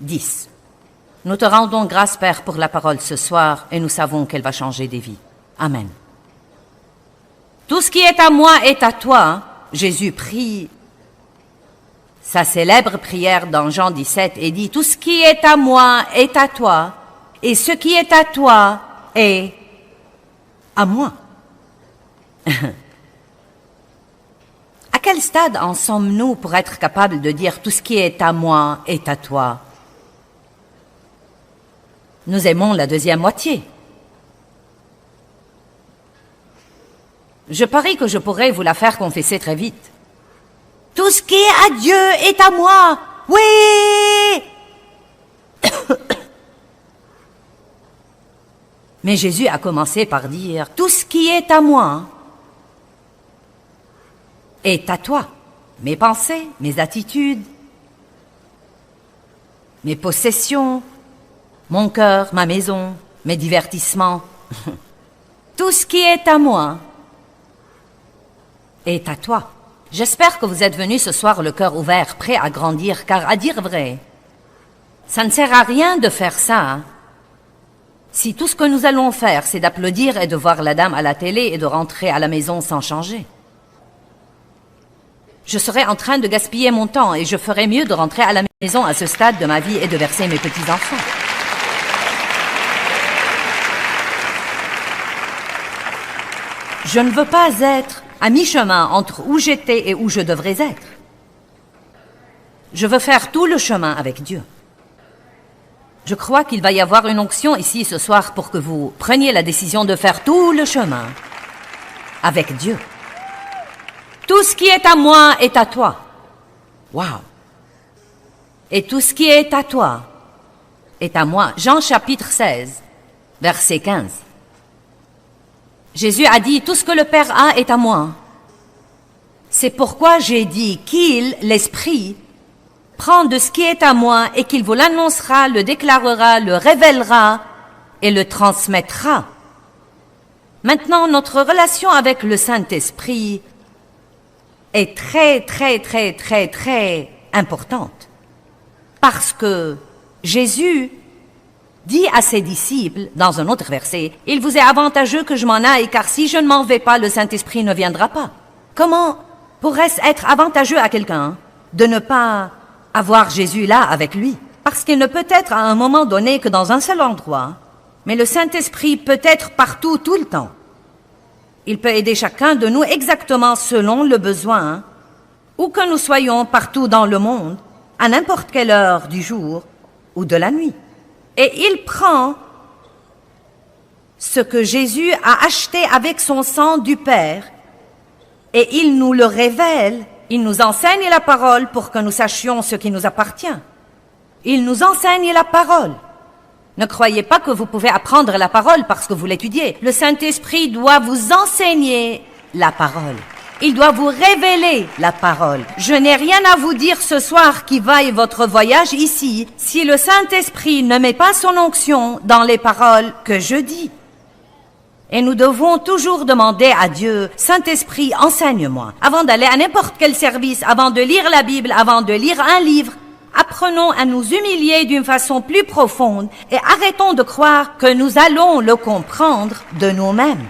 10. Nous te rendons grâce, Père, pour la parole ce soir et nous savons qu'elle va changer des vies. Amen. Tout ce qui est à moi est à toi. Jésus prie sa célèbre prière dans Jean 17 et dit « Tout ce qui est à moi est à toi, et ce qui est à toi est à moi. » À quel stade en sommes-nous pour être capables de dire « Tout ce qui est à moi est à toi » ? Nous aimons la deuxième moitié. Je parie que je pourrais vous la faire confesser très vite. Tout ce qui est à Dieu est à moi. Oui! Mais Jésus a commencé par dire, tout ce qui est à moi est à toi. Mes pensées, mes attitudes, mes possessions, mon cœur, ma maison, mes divertissements. Tout ce qui est à moi est à toi. J'espère que vous êtes venus ce soir le cœur ouvert, prêt à grandir, car à dire vrai, ça ne sert à rien de faire ça. Hein? Si tout ce que nous allons faire, c'est d'applaudir et de voir la dame à la télé et de rentrer à la maison sans changer. Je serais en train de gaspiller mon temps et je ferais mieux de rentrer à la maison à ce stade de ma vie et de verser mes petits-enfants. Je ne veux pas être à mi-chemin entre où j'étais et où je devrais être. Je veux faire tout le chemin avec Dieu. Je crois qu'il va y avoir une onction ici ce soir pour que vous preniez la décision de faire tout le chemin avec Dieu. Tout ce qui est à moi est à toi. Wow! Et tout ce qui est à toi est à moi. Jean chapitre 16, verset 15. Jésus a dit, tout ce que le Père a est à moi. C'est pourquoi j'ai dit qu'il, l'Esprit, prend de ce qui est à moi et qu'il vous l'annoncera, le déclarera, le révélera et le transmettra. Maintenant, notre relation avec le Saint-Esprit est très importante. Parce que Jésus dit à ses disciples, dans un autre verset, « Il vous est avantageux que je m'en aille, car si je ne m'en vais pas, le Saint-Esprit ne viendra pas. » Comment pourrait-ce être avantageux à quelqu'un de ne pas avoir Jésus là avec lui? Parce qu'il ne peut être à un moment donné que dans un seul endroit, mais le Saint-Esprit peut être partout, tout le temps. Il peut aider chacun de nous exactement selon le besoin, où que nous soyons partout dans le monde, à n'importe quelle heure du jour ou de la nuit. Et il prend ce que Jésus a acheté avec son sang du Père et il nous le révèle, il nous enseigne la parole pour que nous sachions ce qui nous appartient. Il nous enseigne la parole. Ne croyez pas que vous pouvez apprendre la parole parce que vous l'étudiez. Le Saint-Esprit doit vous enseigner la parole. Il doit vous révéler la parole. Je n'ai rien à vous dire ce soir qui vaille votre voyage ici si le Saint-Esprit ne met pas son onction dans les paroles que je dis. Et nous devons toujours demander à Dieu, « Saint-Esprit, enseigne-moi. » Avant d'aller à n'importe quel service, avant de lire la Bible, avant de lire un livre, apprenons à nous humilier d'une façon plus profonde et arrêtons de croire que nous allons le comprendre de nous-mêmes.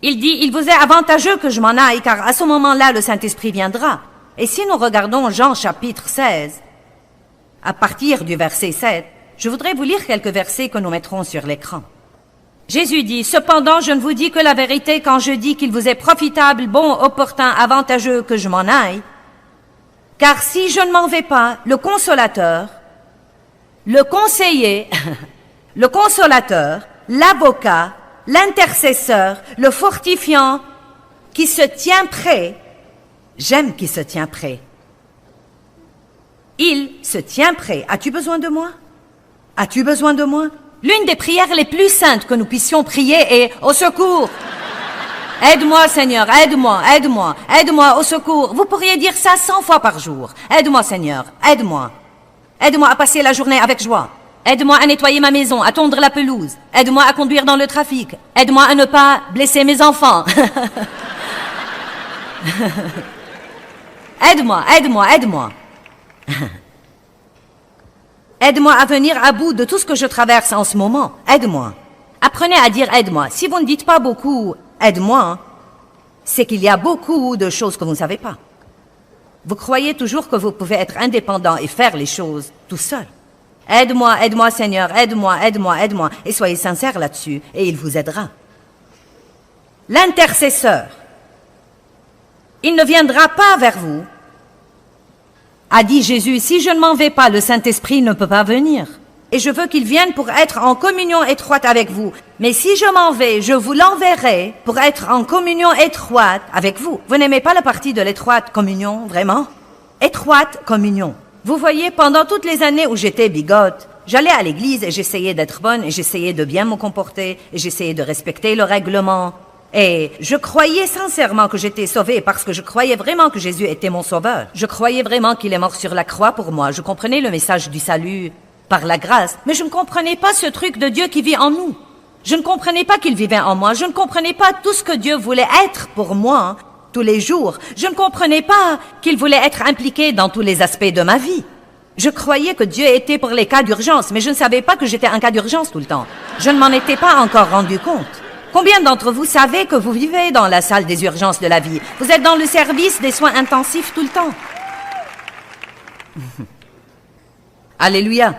Il dit, il vous est avantageux que je m'en aille, car à ce moment-là, le Saint-Esprit viendra. Et si nous regardons Jean chapitre 16, à partir du verset 7, je voudrais vous lire quelques versets que nous mettrons sur l'écran. Jésus dit, « Cependant, je ne vous dis que la vérité quand je dis qu'il vous est profitable, bon, opportun, avantageux que je m'en aille. Car si je ne m'en vais pas, le consolateur, le conseiller, le consolateur, l'avocat, l'intercesseur, le fortifiant, qui se tient prêt, j'aime qui se tient prêt. Il se tient prêt. As-tu besoin de moi? As-tu besoin de moi? L'une des prières les plus saintes que nous puissions prier est « Au secours !» Aide-moi, Seigneur, aide-moi, aide-moi, aide-moi, au secours. Vous pourriez dire ça 100 fois par jour. Aide-moi, Seigneur, aide-moi. Aide-moi à passer la journée avec joie. Aide-moi à nettoyer ma maison, à tondre la pelouse. Aide-moi à conduire dans le trafic. Aide-moi à ne pas blesser mes enfants. Aide-moi, aide-moi, aide-moi. Aide-moi à venir à bout de tout ce que je traverse en ce moment. Aide-moi. Apprenez à dire aide-moi. Si vous ne dites pas beaucoup aide-moi, c'est qu'il y a beaucoup de choses que vous ne savez pas. Vous croyez toujours que vous pouvez être indépendant et faire les choses tout seul. Aide-moi, aide-moi Seigneur, aide-moi, aide-moi, aide-moi. Et soyez sincères là-dessus et il vous aidera. L'intercesseur, il ne viendra pas vers vous, a dit Jésus, si je ne m'en vais pas, le Saint-Esprit ne peut pas venir. Et je veux qu'il vienne pour être en communion étroite avec vous. Mais si je m'en vais, je vous l'enverrai pour être en communion étroite avec vous. Vous n'aimez pas la partie de l'étroite communion, vraiment? Étroite communion. Vous voyez, pendant toutes les années où j'étais bigote, j'allais à l'église et j'essayais d'être bonne et j'essayais de bien me comporter et j'essayais de respecter le règlement. Et je croyais sincèrement que j'étais sauvée parce que je croyais vraiment que Jésus était mon sauveur. Je croyais vraiment qu'il est mort sur la croix pour moi. Je comprenais le message du salut par la grâce, mais je ne comprenais pas ce truc de Dieu qui vit en nous. Je ne comprenais pas qu'il vivait en moi. Je ne comprenais pas tout ce que Dieu voulait être pour moi tous les jours. Je ne comprenais pas qu'il voulait être impliqué dans tous les aspects de ma vie. Je croyais que Dieu était pour les cas d'urgence, mais je ne savais pas que j'étais un cas d'urgence tout le temps. Je ne m'en étais pas encore rendu compte. Combien d'entre vous savez que vous vivez dans la salle des urgences de la vie? Vous êtes dans le service des soins intensifs tout le temps. Alléluia.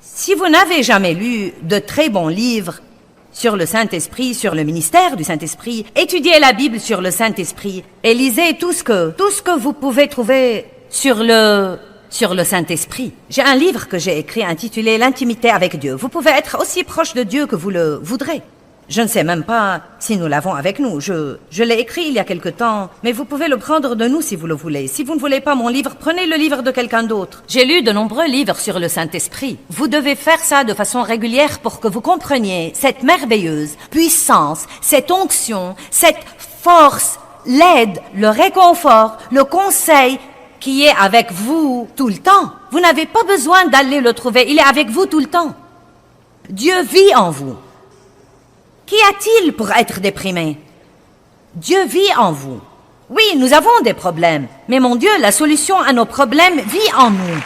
Si vous n'avez jamais lu de très bons livres sur le Saint-Esprit, sur le ministère du Saint-Esprit, étudiez la Bible sur le Saint-Esprit et lisez tout ce que vous pouvez trouver sur le Saint-Esprit. J'ai un livre que j'ai écrit intitulé « L'intimité avec Dieu ». Vous pouvez être aussi proche de Dieu que vous le voudrez. Je ne sais même pas si nous l'avons avec nous. Je l'ai écrit il y a quelque temps, mais vous pouvez le prendre de nous si vous le voulez. Si vous ne voulez pas mon livre, prenez le livre de quelqu'un d'autre. J'ai lu de nombreux livres sur le Saint-Esprit. Vous devez faire ça de façon régulière pour que vous compreniez cette merveilleuse puissance, cette onction, cette force, l'aide, le réconfort, le conseil qui est avec vous tout le temps. Vous n'avez pas besoin d'aller le trouver, il est avec vous tout le temps. Dieu vit en vous. Qu'y a-t-il pour être déprimé? Dieu vit en vous. Oui, nous avons des problèmes, mais mon Dieu, la solution à nos problèmes vit en nous.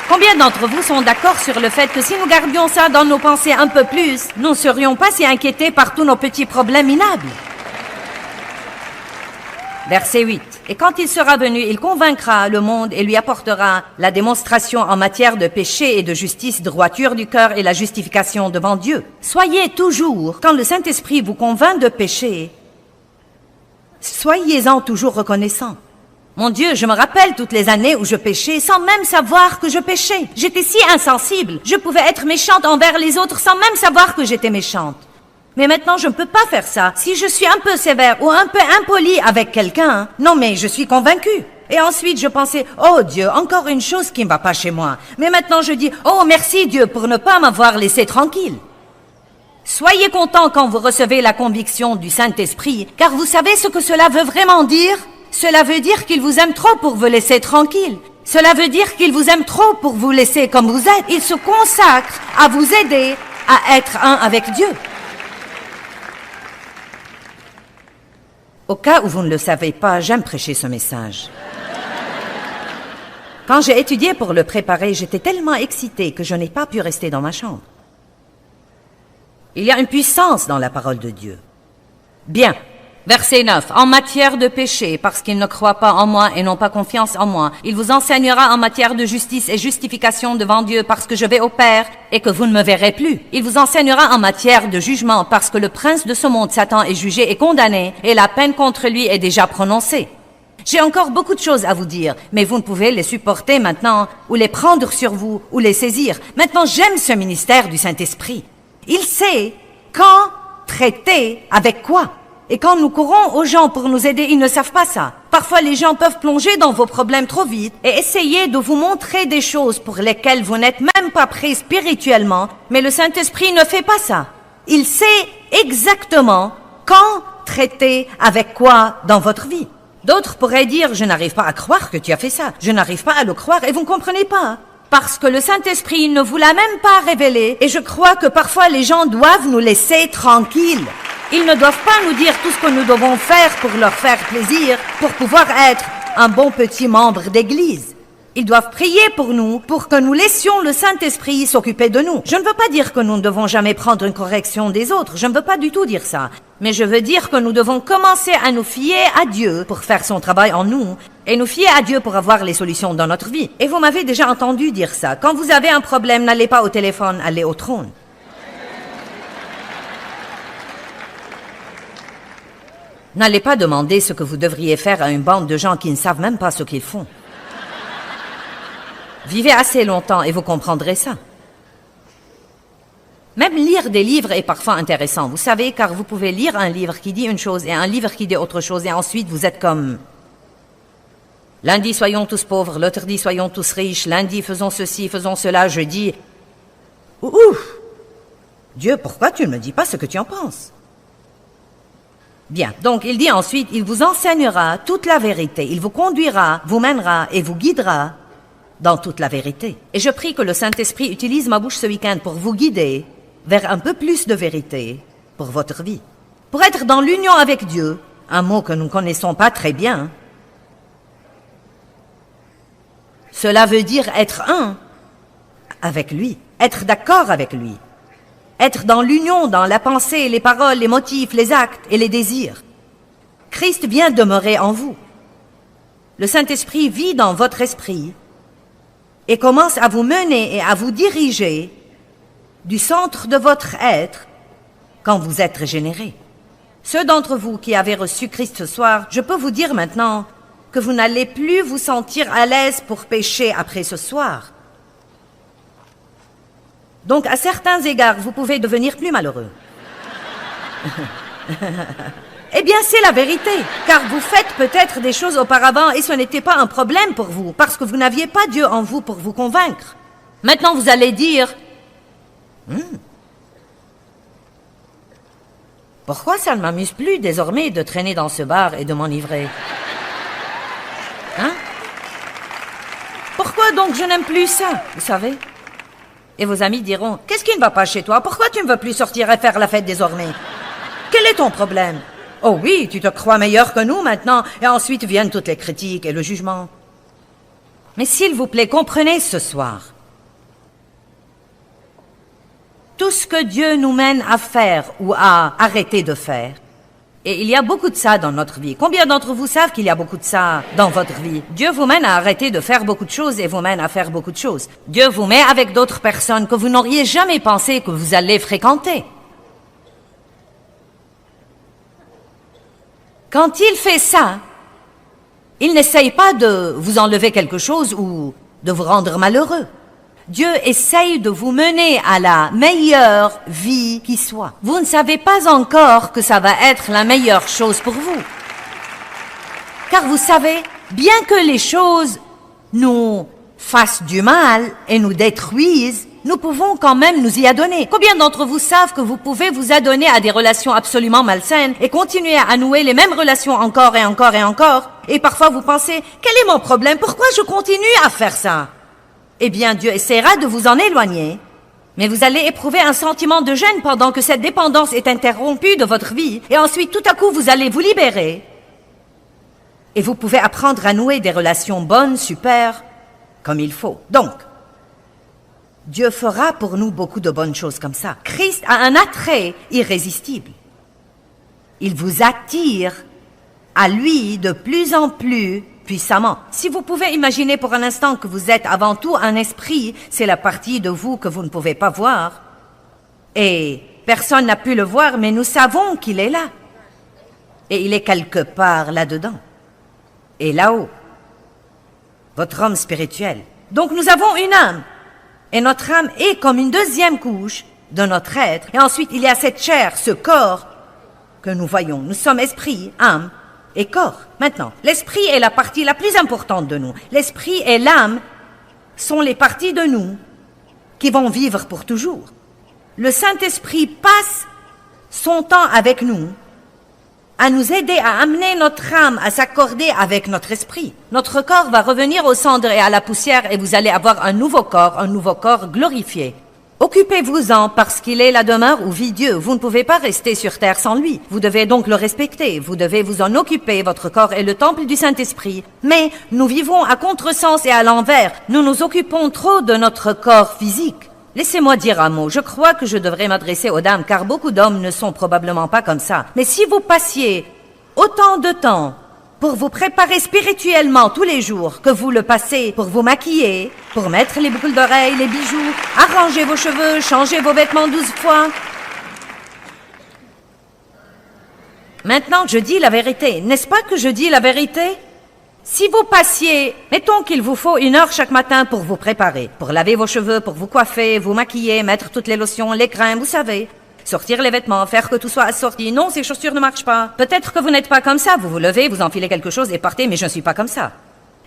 Combien d'entre vous sont d'accord sur le fait que si nous gardions ça dans nos pensées un peu plus, nous ne serions pas si inquiétés par tous nos petits problèmes minables? Verset 8. Et quand il sera venu, il convaincra le monde et lui apportera la démonstration en matière de péché et de justice, droiture du cœur et la justification devant Dieu. Soyez toujours, quand le Saint-Esprit vous convainc de péché, soyez-en toujours reconnaissants. Mon Dieu, je me rappelle toutes les années où je péchais sans même savoir que je péchais. J'étais si insensible. Je pouvais être méchante envers les autres sans même savoir que j'étais méchante. Mais maintenant, je ne peux pas faire ça. Si je suis un peu sévère ou un peu impolie avec quelqu'un, non mais je suis convaincue. Et ensuite, je pensais, oh Dieu, encore une chose qui ne va pas chez moi. Mais maintenant, je dis, oh merci Dieu pour ne pas m'avoir laissé tranquille. Soyez contents quand vous recevez la conviction du Saint-Esprit, car vous savez ce que cela veut vraiment dire? Cela veut dire qu'il vous aime trop pour vous laisser tranquille. Cela veut dire qu'il vous aime trop pour vous laisser comme vous êtes. Il se consacre à vous aider à être un avec Dieu. Au cas où vous ne le savez pas, j'aime prêcher ce message. Quand j'ai étudié pour le préparer, j'étais tellement excitée que je n'ai pas pu rester dans ma chambre. Il y a une puissance dans la parole de Dieu. Bien. Verset 9. En matière de péché, parce qu'il ne croit pas en moi et n'ont pas confiance en moi, il vous enseignera en matière de justice et justification devant Dieu parce que je vais au Père et que vous ne me verrez plus. Il vous enseignera en matière de jugement parce que le prince de ce monde, Satan, est jugé et condamné et la peine contre lui est déjà prononcée. J'ai encore beaucoup de choses à vous dire, mais vous ne pouvez les supporter maintenant ou les prendre sur vous ou les saisir. Maintenant, j'aime ce ministère du Saint-Esprit. Il sait quand traiter avec quoi. Et quand nous courons aux gens pour nous aider, ils ne savent pas ça. Parfois, les gens peuvent plonger dans vos problèmes trop vite et essayer de vous montrer des choses pour lesquelles vous n'êtes même pas prêt spirituellement, mais le Saint-Esprit ne fait pas ça. Il sait exactement quand traiter avec quoi dans votre vie. D'autres pourraient dire, je n'arrive pas à croire que tu as fait ça. Je n'arrive pas à le croire et vous ne comprenez pas. Parce que le Saint-Esprit ne vous l'a même pas révélé. Et je crois que parfois les gens doivent nous laisser tranquilles. Ils ne doivent pas nous dire tout ce que nous devons faire pour leur faire plaisir, pour pouvoir être un bon petit membre d'église. Ils doivent prier pour nous, pour que nous laissions le Saint-Esprit s'occuper de nous. Je ne veux pas dire que nous ne devons jamais prendre une correction des autres. Je ne veux pas du tout dire ça. Mais je veux dire que nous devons commencer à nous fier à Dieu pour faire son travail en nous et nous fier à Dieu pour avoir les solutions dans notre vie. Et vous m'avez déjà entendu dire ça. Quand vous avez un problème, n'allez pas au téléphone, allez au trône. N'allez pas demander ce que vous devriez faire à une bande de gens qui ne savent même pas ce qu'ils font. Vivez assez longtemps et vous comprendrez ça. Même lire des livres est parfois intéressant, vous savez, car vous pouvez lire un livre qui dit une chose et un livre qui dit autre chose, et ensuite vous êtes comme... Lundi, soyons tous pauvres, l'autre dit, soyons tous riches, lundi, faisons ceci, faisons cela, jeudi... Ouf! Dieu, pourquoi tu ne me dis pas ce que tu en penses? Bien, donc il dit ensuite, il vous enseignera toute la vérité, il vous conduira, vous mènera et vous guidera dans toute la vérité. Et je prie que le Saint-Esprit utilise ma bouche ce week-end pour vous guider vers un peu plus de vérité pour votre vie. Pour être dans l'union avec Dieu, un mot que nous ne connaissons pas très bien. Cela veut dire être un avec lui, être d'accord avec lui, être dans l'union, dans la pensée, les paroles, les motifs, les actes et les désirs. Christ vient demeurer en vous. Le Saint-Esprit vit dans votre esprit et commence à vous mener et à vous diriger du centre de votre être quand vous êtes régénéré. Ceux d'entre vous qui avez reçu Christ ce soir, je peux vous dire maintenant que vous n'allez plus vous sentir à l'aise pour pécher après ce soir. Donc, à certains égards, vous pouvez devenir plus malheureux. Eh bien, c'est la vérité, car vous faites peut-être des choses auparavant et ce n'était pas un problème pour vous, parce que vous n'aviez pas Dieu en vous pour vous convaincre. Maintenant, vous allez dire, pourquoi ça ne m'amuse plus désormais de traîner dans ce bar et de m'enivrer? Hein? Pourquoi donc je n'aime plus ça, vous savez? Et vos amis diront, qu'est-ce qui ne va pas chez toi? Pourquoi tu ne veux plus sortir et faire la fête désormais? Quel est ton problème? Oh oui, tu te crois meilleur que nous maintenant, et ensuite viennent toutes les critiques et le jugement. Mais s'il vous plaît, comprenez ce soir. Tout ce que Dieu nous mène à faire ou à arrêter de faire, et il y a beaucoup de ça dans notre vie. Combien d'entre vous savent qu'il y a beaucoup de ça dans votre vie? Dieu vous mène à arrêter de faire beaucoup de choses et vous mène à faire beaucoup de choses. Dieu vous met avec d'autres personnes que vous n'auriez jamais pensé que vous allez fréquenter. Quand il fait ça, il n'essaye pas de vous enlever quelque chose ou de vous rendre malheureux. Dieu essaye de vous mener à la meilleure vie qui soit. Vous ne savez pas encore que ça va être la meilleure chose pour vous. Car vous savez, bien que les choses nous fassent du mal et nous détruisent, nous pouvons quand même nous y adonner. Combien d'entre vous savent que vous pouvez vous adonner à des relations absolument malsaines et continuer à nouer les mêmes relations encore et encore et encore? Et parfois vous pensez, quel est mon problème? Pourquoi je continue à faire ça? Eh bien, Dieu essaiera de vous en éloigner, mais vous allez éprouver un sentiment de gêne pendant que cette dépendance est interrompue de votre vie, et ensuite, tout à coup, vous allez vous libérer. Et vous pouvez apprendre à nouer des relations bonnes, super, comme il faut. Donc, Dieu fera pour nous beaucoup de bonnes choses comme ça. Christ a un attrait irrésistible. Il vous attire à lui de plus en plus puissamment. Si vous pouvez imaginer pour un instant que vous êtes avant tout un esprit, c'est la partie de vous que vous ne pouvez pas voir. Et personne n'a pu le voir, mais nous savons qu'il est là. Et il est quelque part là-dedans. Et là-haut. Votre homme spirituel. Donc nous avons une âme. Et notre âme est comme une deuxième couche de notre être. Et ensuite, il y a cette chair, ce corps que nous voyons. Nous sommes esprit, âme et corps. Maintenant, l'esprit est la partie la plus importante de nous. L'esprit et l'âme sont les parties de nous qui vont vivre pour toujours. Le Saint-Esprit passe son temps avec nous, à nous aider à amener notre âme à s'accorder avec notre esprit. Notre corps va revenir aux cendres et à la poussière et vous allez avoir un nouveau corps glorifié. Occupez-vous-en parce qu'il est la demeure où vit Dieu. Vous ne pouvez pas rester sur terre sans lui. Vous devez donc le respecter. Vous devez vous en occuper. Votre corps est le temple du Saint-Esprit. Mais nous vivons à contresens et à l'envers. Nous nous occupons trop de notre corps physique. Laissez-moi dire un mot. Je crois que je devrais m'adresser aux dames, car beaucoup d'hommes ne sont probablement pas comme ça. Mais si vous passiez autant de temps pour vous préparer spirituellement tous les jours que vous le passez pour vous maquiller, pour mettre les boucles d'oreilles, les bijoux, arranger vos cheveux, changer vos vêtements 12 fois. Maintenant, je dis la vérité. N'est-ce pas que je dis la vérité? Si vous passiez, mettons qu'il vous faut 1 heure chaque matin pour vous préparer, pour laver vos cheveux, pour vous coiffer, vous maquiller, mettre toutes les lotions, les crèmes, vous savez, sortir les vêtements, faire que tout soit assorti. Non, ces chaussures ne marchent pas. Peut-être que vous n'êtes pas comme ça. Vous vous levez, vous enfilez quelque chose et partez, mais je ne suis pas comme ça.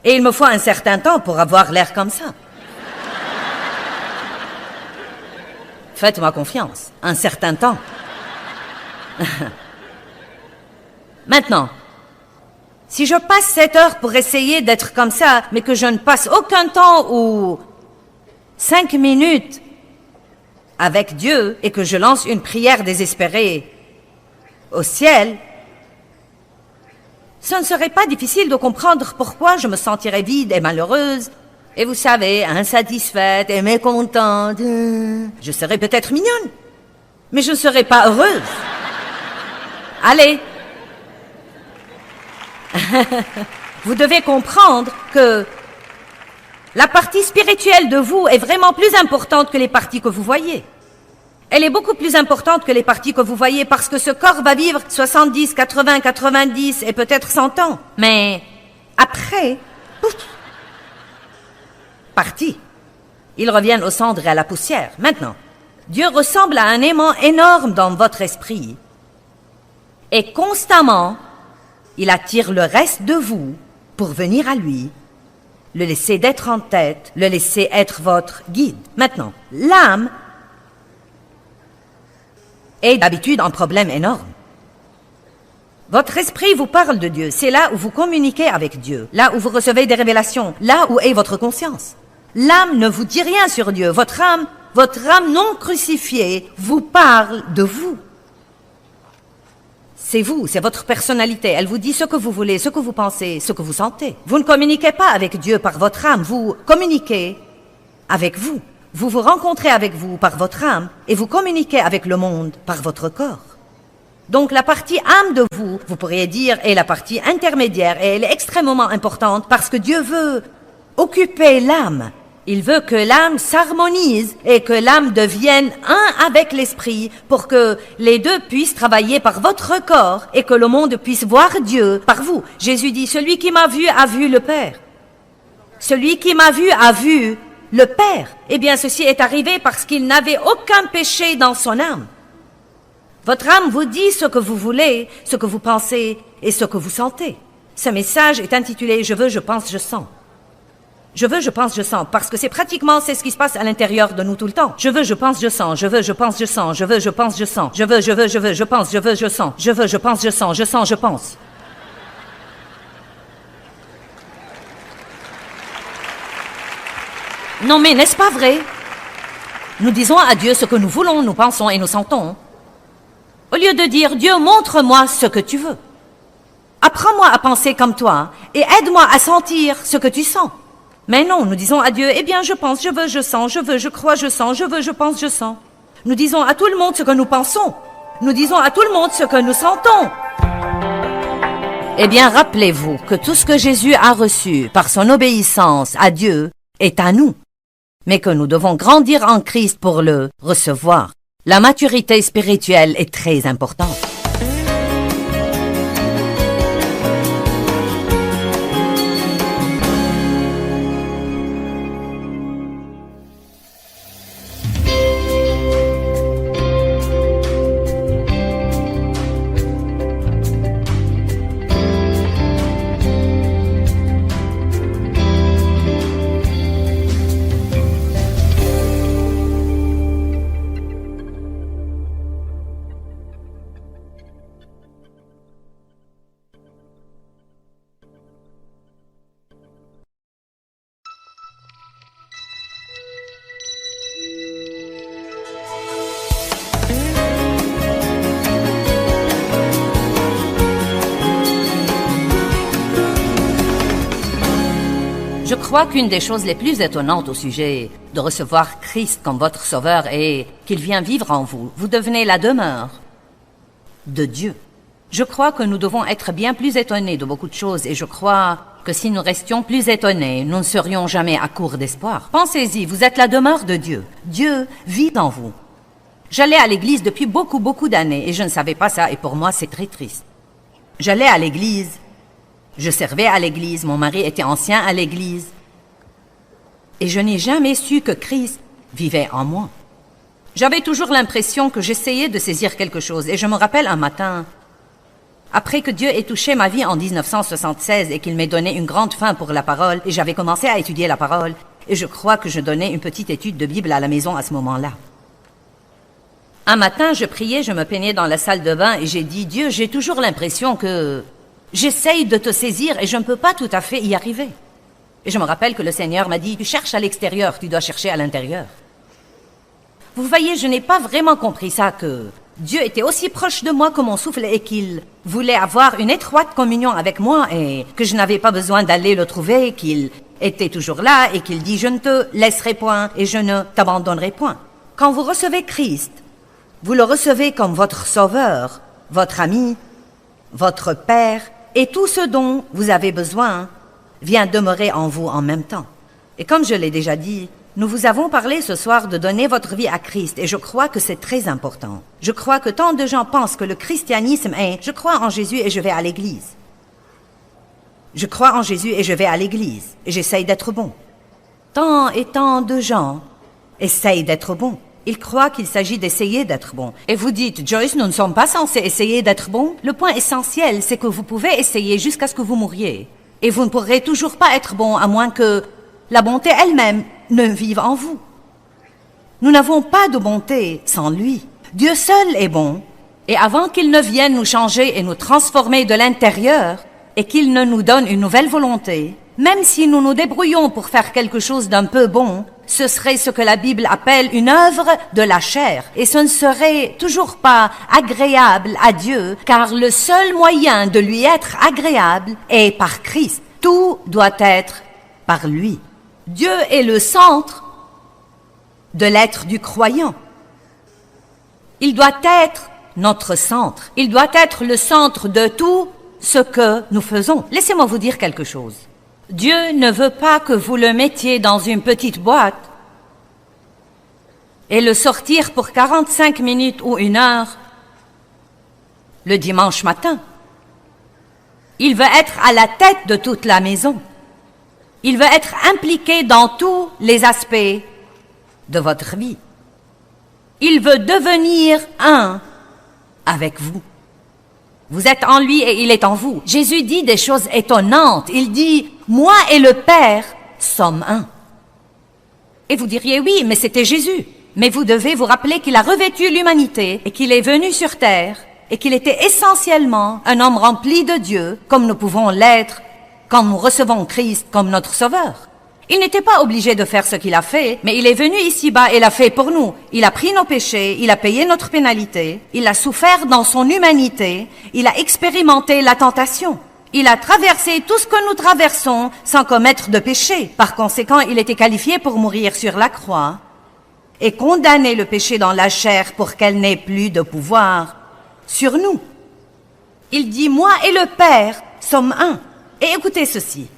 Et il me faut un certain temps pour avoir l'air comme ça. Faites-moi confiance. Un certain temps. Maintenant, si je passe 7 heures pour essayer d'être comme ça, mais que je ne passe aucun temps ou 5 minutes avec Dieu et que je lance une prière désespérée au ciel, ce ne serait pas difficile de comprendre pourquoi je me sentirais vide et malheureuse, et vous savez, insatisfaite et mécontente. Je serais peut-être mignonne, mais je ne serais pas heureuse. Allez. Vous devez comprendre que la partie spirituelle de vous est vraiment plus importante que les parties que vous voyez. Elle est beaucoup plus importante que les parties que vous voyez parce que ce corps va vivre 70, 80, 90 et peut-être 100 ans. Mais après, pouf, parti. Ils reviennent aux cendres et à la poussière. Maintenant, Dieu ressemble à un aimant énorme dans votre esprit et constamment, il attire le reste de vous pour venir à lui, le laisser d'être en tête, le laisser être votre guide. Maintenant, l'âme est d'habitude un problème énorme. Votre esprit vous parle de Dieu. C'est là où vous communiquez avec Dieu, là où vous recevez des révélations, là où est votre conscience. L'âme ne vous dit rien sur Dieu. Votre âme non crucifiée vous parle de vous. C'est vous, c'est votre personnalité. Elle vous dit ce que vous voulez, ce que vous pensez, ce que vous sentez. Vous ne communiquez pas avec Dieu par votre âme, vous communiquez avec vous. Vous vous rencontrez avec vous par votre âme et vous communiquez avec le monde par votre corps. Donc la partie âme de vous, vous pourriez dire, est la partie intermédiaire et elle est extrêmement importante parce que Dieu veut occuper l'âme. Il veut que l'âme s'harmonise et que l'âme devienne un avec l'esprit pour que les deux puissent travailler par votre corps et que le monde puisse voir Dieu par vous. Jésus dit, celui qui m'a vu a vu le Père. Celui qui m'a vu a vu le Père. Eh bien, ceci est arrivé parce qu'il n'avait aucun péché dans son âme. Votre âme vous dit ce que vous voulez, ce que vous pensez et ce que vous sentez. Ce message est intitulé « Je veux, je pense, je sens ». Je veux, je pense, je sens, parce que c'est ce qui se passe à l'intérieur de nous tout le temps. Je veux, je pense, je sens, je veux, je pense, je sens, je veux, je pense, je sens, je veux, je pense, je veux, je sens, je veux, je pense, je sens, je pense. Non mais n'est-ce pas vrai? Nous disons à Dieu ce que nous voulons, nous pensons et nous sentons. Au lieu de dire, Dieu, montre-moi ce que tu veux. Apprends-moi à penser comme toi et aide-moi à sentir ce que tu sens. Mais non, nous disons à Dieu, eh bien, je pense, je veux, je sens, je veux, je crois, je sens, je veux, je pense, je sens. Nous disons à tout le monde ce que nous pensons. Nous disons à tout le monde ce que nous sentons. Eh bien, rappelez-vous que tout ce que Jésus a reçu par son obéissance à Dieu est à nous, mais que nous devons grandir en Christ pour le recevoir. La maturité spirituelle est très importante. crois qu'une des choses les plus étonnantes au sujet de recevoir Christ comme votre sauveur est qu'il vient vivre en vous. Vous devenez la demeure de Dieu. Je crois que nous devons être bien plus étonnés de beaucoup de choses et je crois que si nous restions plus étonnés, nous ne serions jamais à court d'espoir. Pensez-y, vous êtes la demeure de Dieu. Dieu vit en vous. J'allais à l'église depuis beaucoup d'années et je ne savais pas ça et pour moi c'est très triste. J'allais à l'église, je servais à l'église, mon mari était ancien à l'église et je n'ai jamais su que Christ vivait en moi. J'avais toujours l'impression que j'essayais de saisir quelque chose et je me rappelle un matin, après que Dieu ait touché ma vie en 1976 et qu'il m'ait donné une grande faim pour la parole et j'avais commencé à étudier la parole et je crois que je donnais une petite étude de Bible à la maison à ce moment-là. Un matin, je priais, je me peignais dans la salle de bain et j'ai dit, Dieu, j'ai toujours l'impression que j'essaye de te saisir et je ne peux pas tout à fait y arriver. Et je me rappelle que le Seigneur m'a dit, tu cherches à l'extérieur, tu dois chercher à l'intérieur. Vous voyez, je n'ai pas vraiment compris ça, que Dieu était aussi proche de moi que mon souffle et qu'il voulait avoir une étroite communion avec moi et que je n'avais pas besoin d'aller le trouver, qu'il était toujours là et qu'il dit, je ne te laisserai point et je ne t'abandonnerai point. Quand vous recevez Christ, vous le recevez comme votre sauveur, votre ami, votre père, et tout ce dont vous avez besoin vient demeurer en vous en même temps. Et comme je l'ai déjà dit, nous vous avons parlé ce soir de donner votre vie à Christ, et je crois que c'est très important. Je crois que tant de gens pensent que le christianisme est « je crois en Jésus et je vais à l'église ». Je crois en Jésus et je vais à l'église, et j'essaye d'être bon. Tant et tant de gens essayent d'être bons. Ils croient qu'il s'agit d'essayer d'être bon. Et vous dites, Joyce, nous ne sommes pas censés essayer d'être bons. Le point essentiel, c'est que vous pouvez essayer jusqu'à ce que vous mouriez. Et vous ne pourrez toujours pas être bon à moins que la bonté elle-même ne vive en vous. Nous n'avons pas de bonté sans lui. Dieu seul est bon. Et avant qu'il ne vienne nous changer et nous transformer de l'intérieur, et qu'il ne nous donne une nouvelle volonté, même si nous nous débrouillons pour faire quelque chose d'un peu bon, ce serait ce que la Bible appelle une œuvre de la chair. Et ce ne serait toujours pas agréable à Dieu, car le seul moyen de lui être agréable est par Christ. Tout doit être par lui. Dieu est le centre de l'être du croyant. Il doit être notre centre. Il doit être le centre de tout ce que nous faisons. Laissez-moi vous dire quelque chose. Dieu ne veut pas que vous le mettiez dans une petite boîte et le sortir pour 45 minutes ou 1 heure le dimanche matin. Il veut être à la tête de toute la maison. Il veut être impliqué dans tous les aspects de votre vie. Il veut devenir un avec vous. Vous êtes en lui et il est en vous. Jésus dit des choses étonnantes. Il dit, moi et le Père sommes un. Et vous diriez, oui, mais c'était Jésus. Mais vous devez vous rappeler qu'il a revêtu l'humanité et qu'il est venu sur terre et qu'il était essentiellement un homme rempli de Dieu, comme nous pouvons l'être quand nous recevons Christ comme notre Sauveur. Il n'était pas obligé de faire ce qu'il a fait, mais il est venu ici-bas et l'a fait pour nous. Il a pris nos péchés, il a payé notre pénalité, il a souffert dans son humanité, il a expérimenté la tentation. Il a traversé tout ce que nous traversons sans commettre de péché. Par conséquent, il était qualifié pour mourir sur la croix et condamner le péché dans la chair pour qu'elle n'ait plus de pouvoir sur nous. Il dit, moi et le Père sommes un. Et écoutez ceci,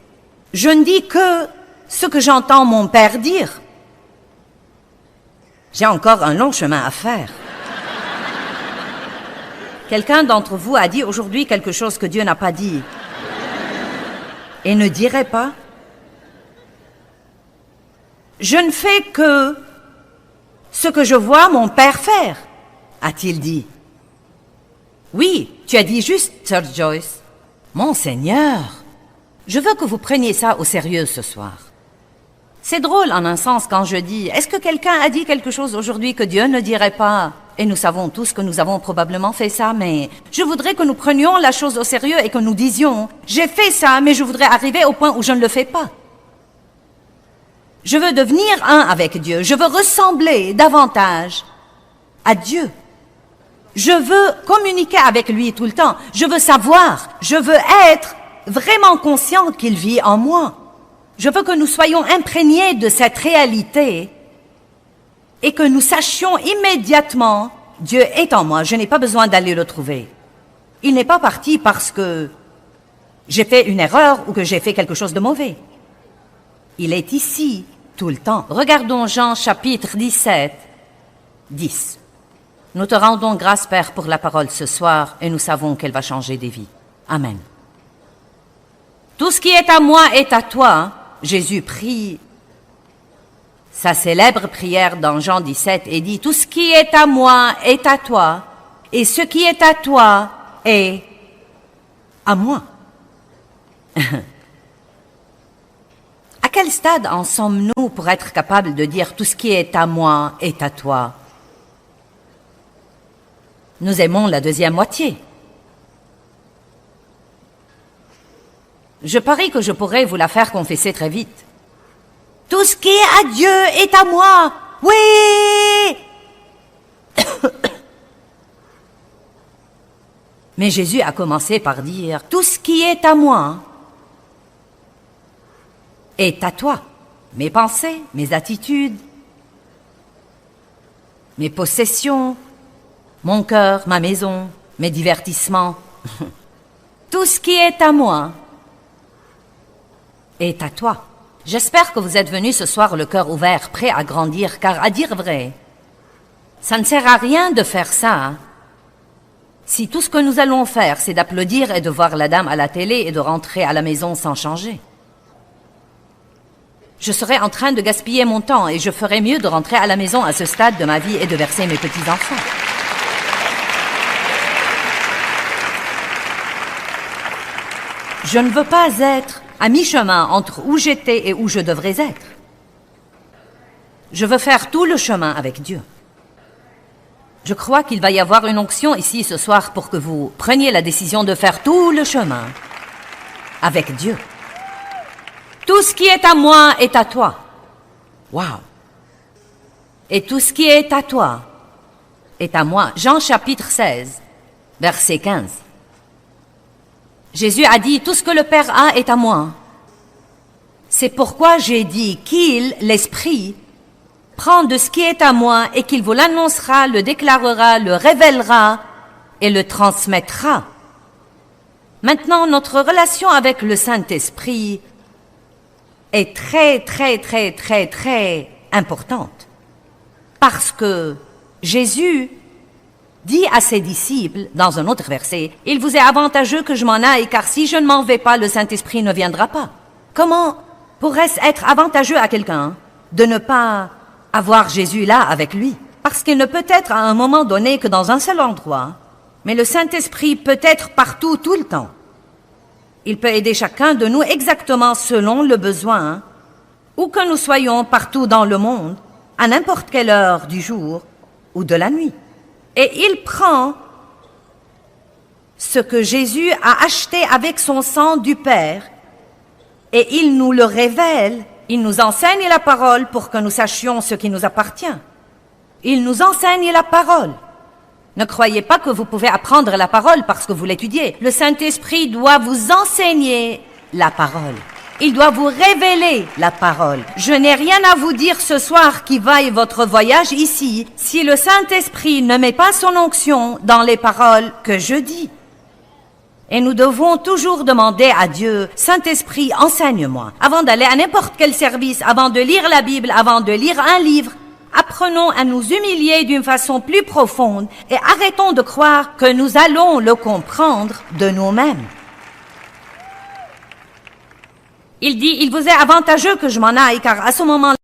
je ne dis que ce que j'entends mon père dire. J'ai encore un long chemin à faire. Quelqu'un d'entre vous a dit aujourd'hui quelque chose que Dieu n'a pas dit et ne dirait pas. Je ne fais que ce que je vois mon père faire, a-t-il dit. Oui, tu as dit juste, Sir Joyce. Mon Seigneur, je veux que vous preniez ça au sérieux ce soir. C'est drôle en un sens quand je dis, est-ce que quelqu'un a dit quelque chose aujourd'hui que Dieu ne dirait pas? Et nous savons tous que nous avons probablement fait ça, mais je voudrais que nous prenions la chose au sérieux et que nous disions, j'ai fait ça, mais je voudrais arriver au point où je ne le fais pas. Je veux devenir un avec Dieu, je veux ressembler davantage à Dieu. Je veux communiquer avec lui tout le temps, je veux savoir, je veux être vraiment conscient qu'il vit en moi. Je veux que nous soyons imprégnés de cette réalité et que nous sachions immédiatement, Dieu est en moi, je n'ai pas besoin d'aller le trouver. Il n'est pas parti parce que j'ai fait une erreur ou que j'ai fait quelque chose de mauvais. Il est ici tout le temps. Regardons Jean chapitre 17, 10. Nous te rendons grâce, Père, pour la parole ce soir et nous savons qu'elle va changer des vies. Amen. Tout ce qui est à moi est à toi. Jésus prie sa célèbre prière dans Jean 17 et dit « Tout ce qui est à moi est à toi, et ce qui est à toi est à moi. » À quel stade en sommes-nous pour être capables de dire « Tout ce qui est à moi est à toi » ? Nous aimons la deuxième moitié. Je parie que je pourrais vous la faire confesser très vite. Tout ce qui est à Dieu est à moi. Oui! Mais Jésus a commencé par dire, tout ce qui est à moi est à toi. Mes pensées, mes attitudes, mes possessions, mon cœur, ma maison, mes divertissements. Tout ce qui est à moi est à toi. J'espère que vous êtes venus ce soir le cœur ouvert, prêt à grandir, car à dire vrai, ça ne sert à rien de faire ça. Hein? Si tout ce que nous allons faire, c'est d'applaudir et de voir la dame à la télé et de rentrer à la maison sans changer. Je serais en train de gaspiller mon temps et je ferais mieux de rentrer à la maison à ce stade de ma vie et de verser mes petits-enfants. Je ne veux pas être à mi-chemin entre où j'étais et où je devrais être. Je veux faire tout le chemin avec Dieu. Je crois qu'il va y avoir une onction ici ce soir pour que vous preniez la décision de faire tout le chemin avec Dieu. Tout ce qui est à moi est à toi. Wow! Et tout ce qui est à toi est à moi. Jean chapitre 16, verset 15. Jésus a dit, tout ce que le Père a est à moi. C'est pourquoi j'ai dit qu'il, l'Esprit, prend de ce qui est à moi et qu'il vous l'annoncera, le déclarera, le révélera et le transmettra. Maintenant, notre relation avec le Saint-Esprit est très, très, très, très, très importante. Parce que Jésus dit à ses disciples, dans un autre verset, « Il vous est avantageux que je m'en aille, car si je ne m'en vais pas, le Saint-Esprit ne viendra pas. » Comment pourrait-ce être avantageux à quelqu'un de ne pas avoir Jésus là avec lui? Parce qu'il ne peut être à un moment donné que dans un seul endroit, mais le Saint-Esprit peut être partout, tout le temps. Il peut aider chacun de nous exactement selon le besoin, où que nous soyons partout dans le monde, à n'importe quelle heure du jour ou de la nuit. Et il prend ce que Jésus a acheté avec son sang du Père et il nous le révèle, il nous enseigne la parole pour que nous sachions ce qui nous appartient. Il nous enseigne la parole. Ne croyez pas que vous pouvez apprendre la parole parce que vous l'étudiez. Le Saint-Esprit doit vous enseigner la parole. Il doit vous révéler la parole. Je n'ai rien à vous dire ce soir qui vaille votre voyage ici si le Saint-Esprit ne met pas son onction dans les paroles que je dis. Et nous devons toujours demander à Dieu, « Saint-Esprit, enseigne-moi. » Avant d'aller à n'importe quel service, avant de lire la Bible, avant de lire un livre, apprenons à nous humilier d'une façon plus profonde et arrêtons de croire que nous allons le comprendre de nous-mêmes. Il dit, il vous est avantageux que je m'en aille, car à ce moment-là,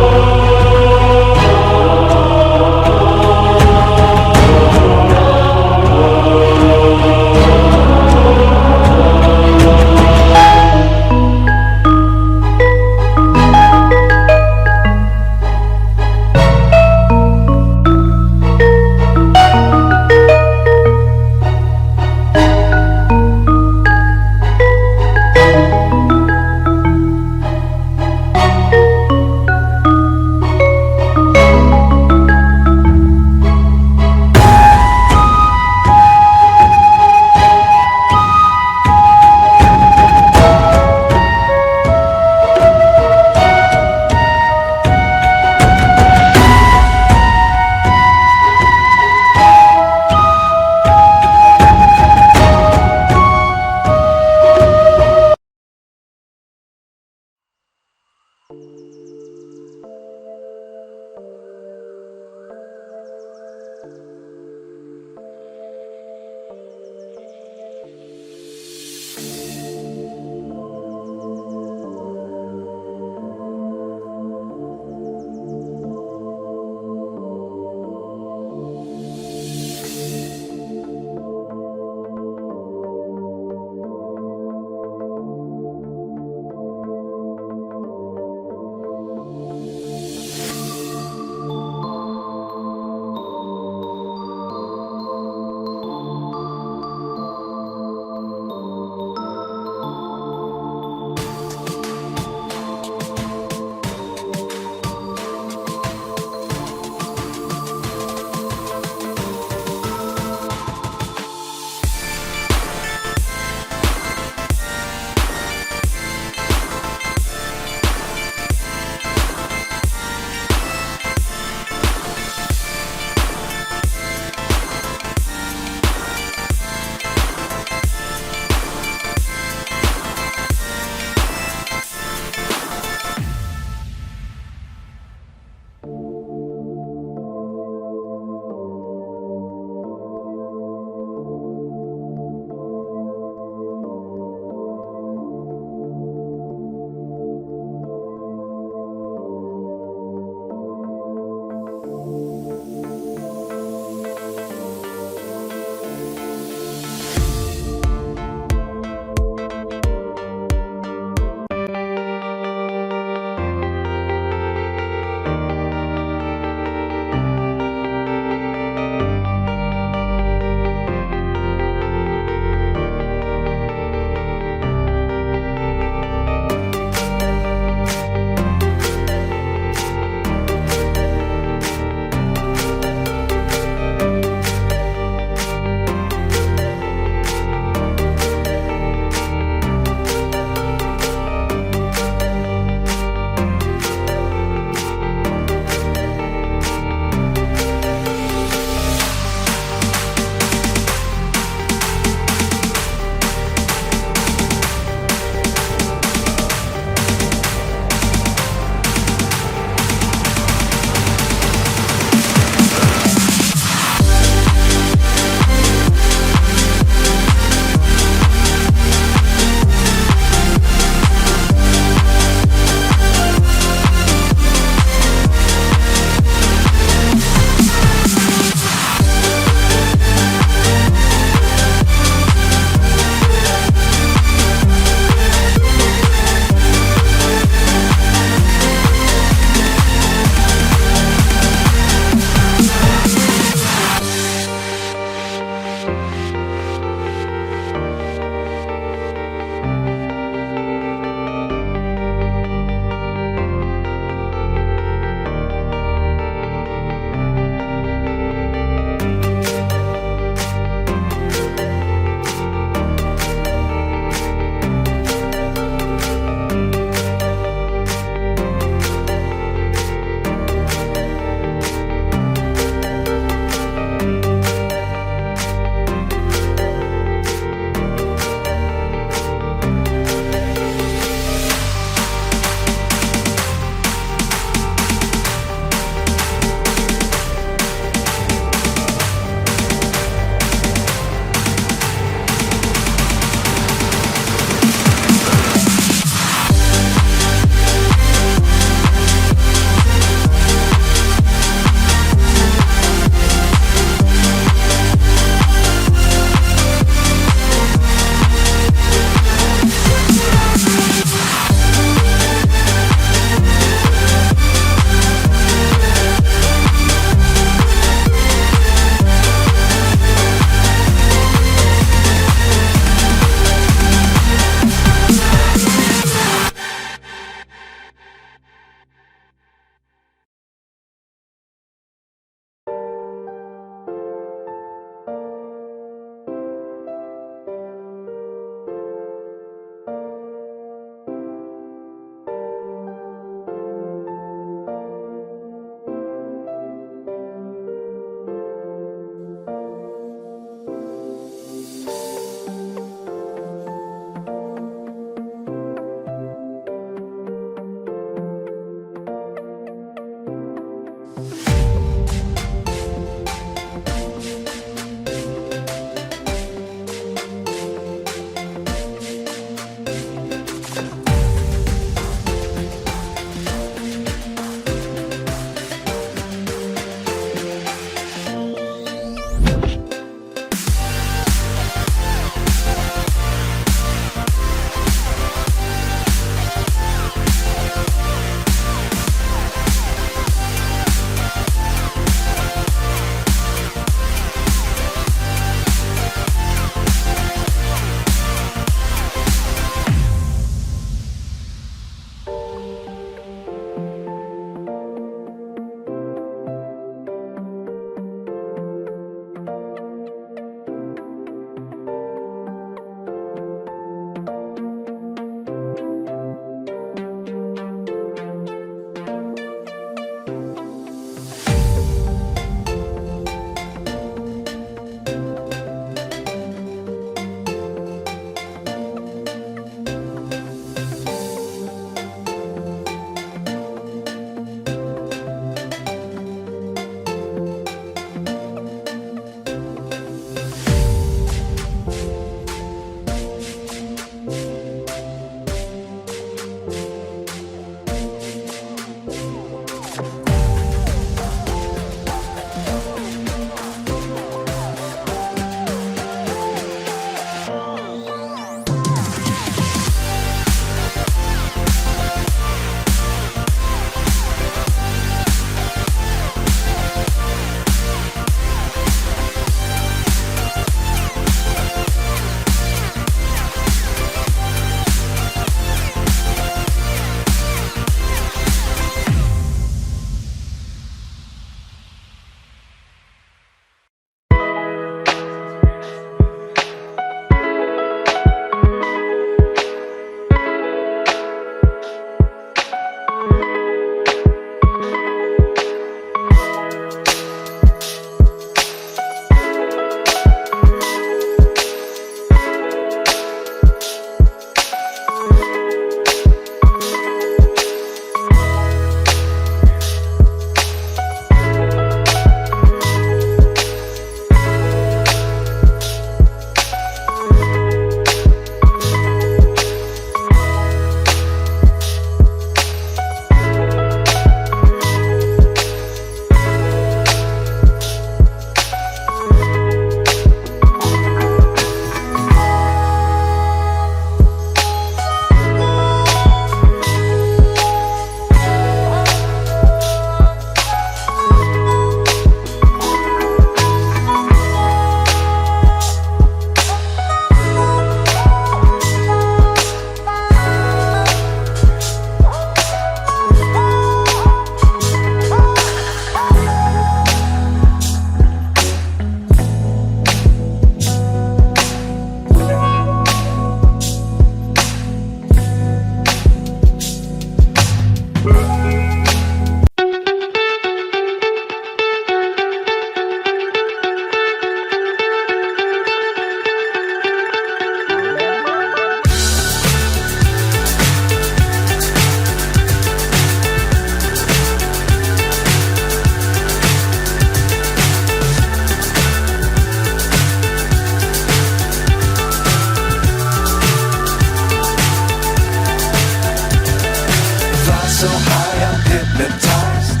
so high I'm hypnotized.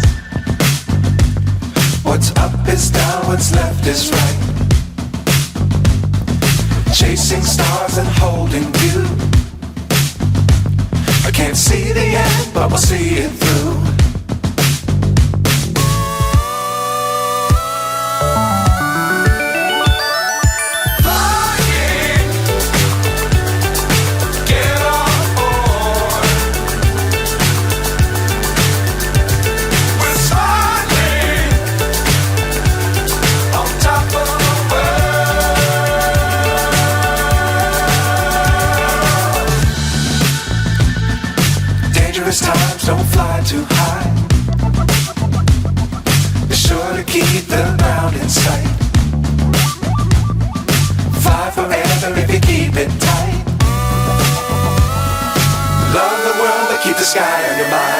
What's up is down, what's left is right. Chasing stars and holding you. I can't see the end, but we'll see it through. Times don't fly too high. Be sure to keep the ground in sight. Fly forever if you keep it tight. Love the world but keep the sky on your mind.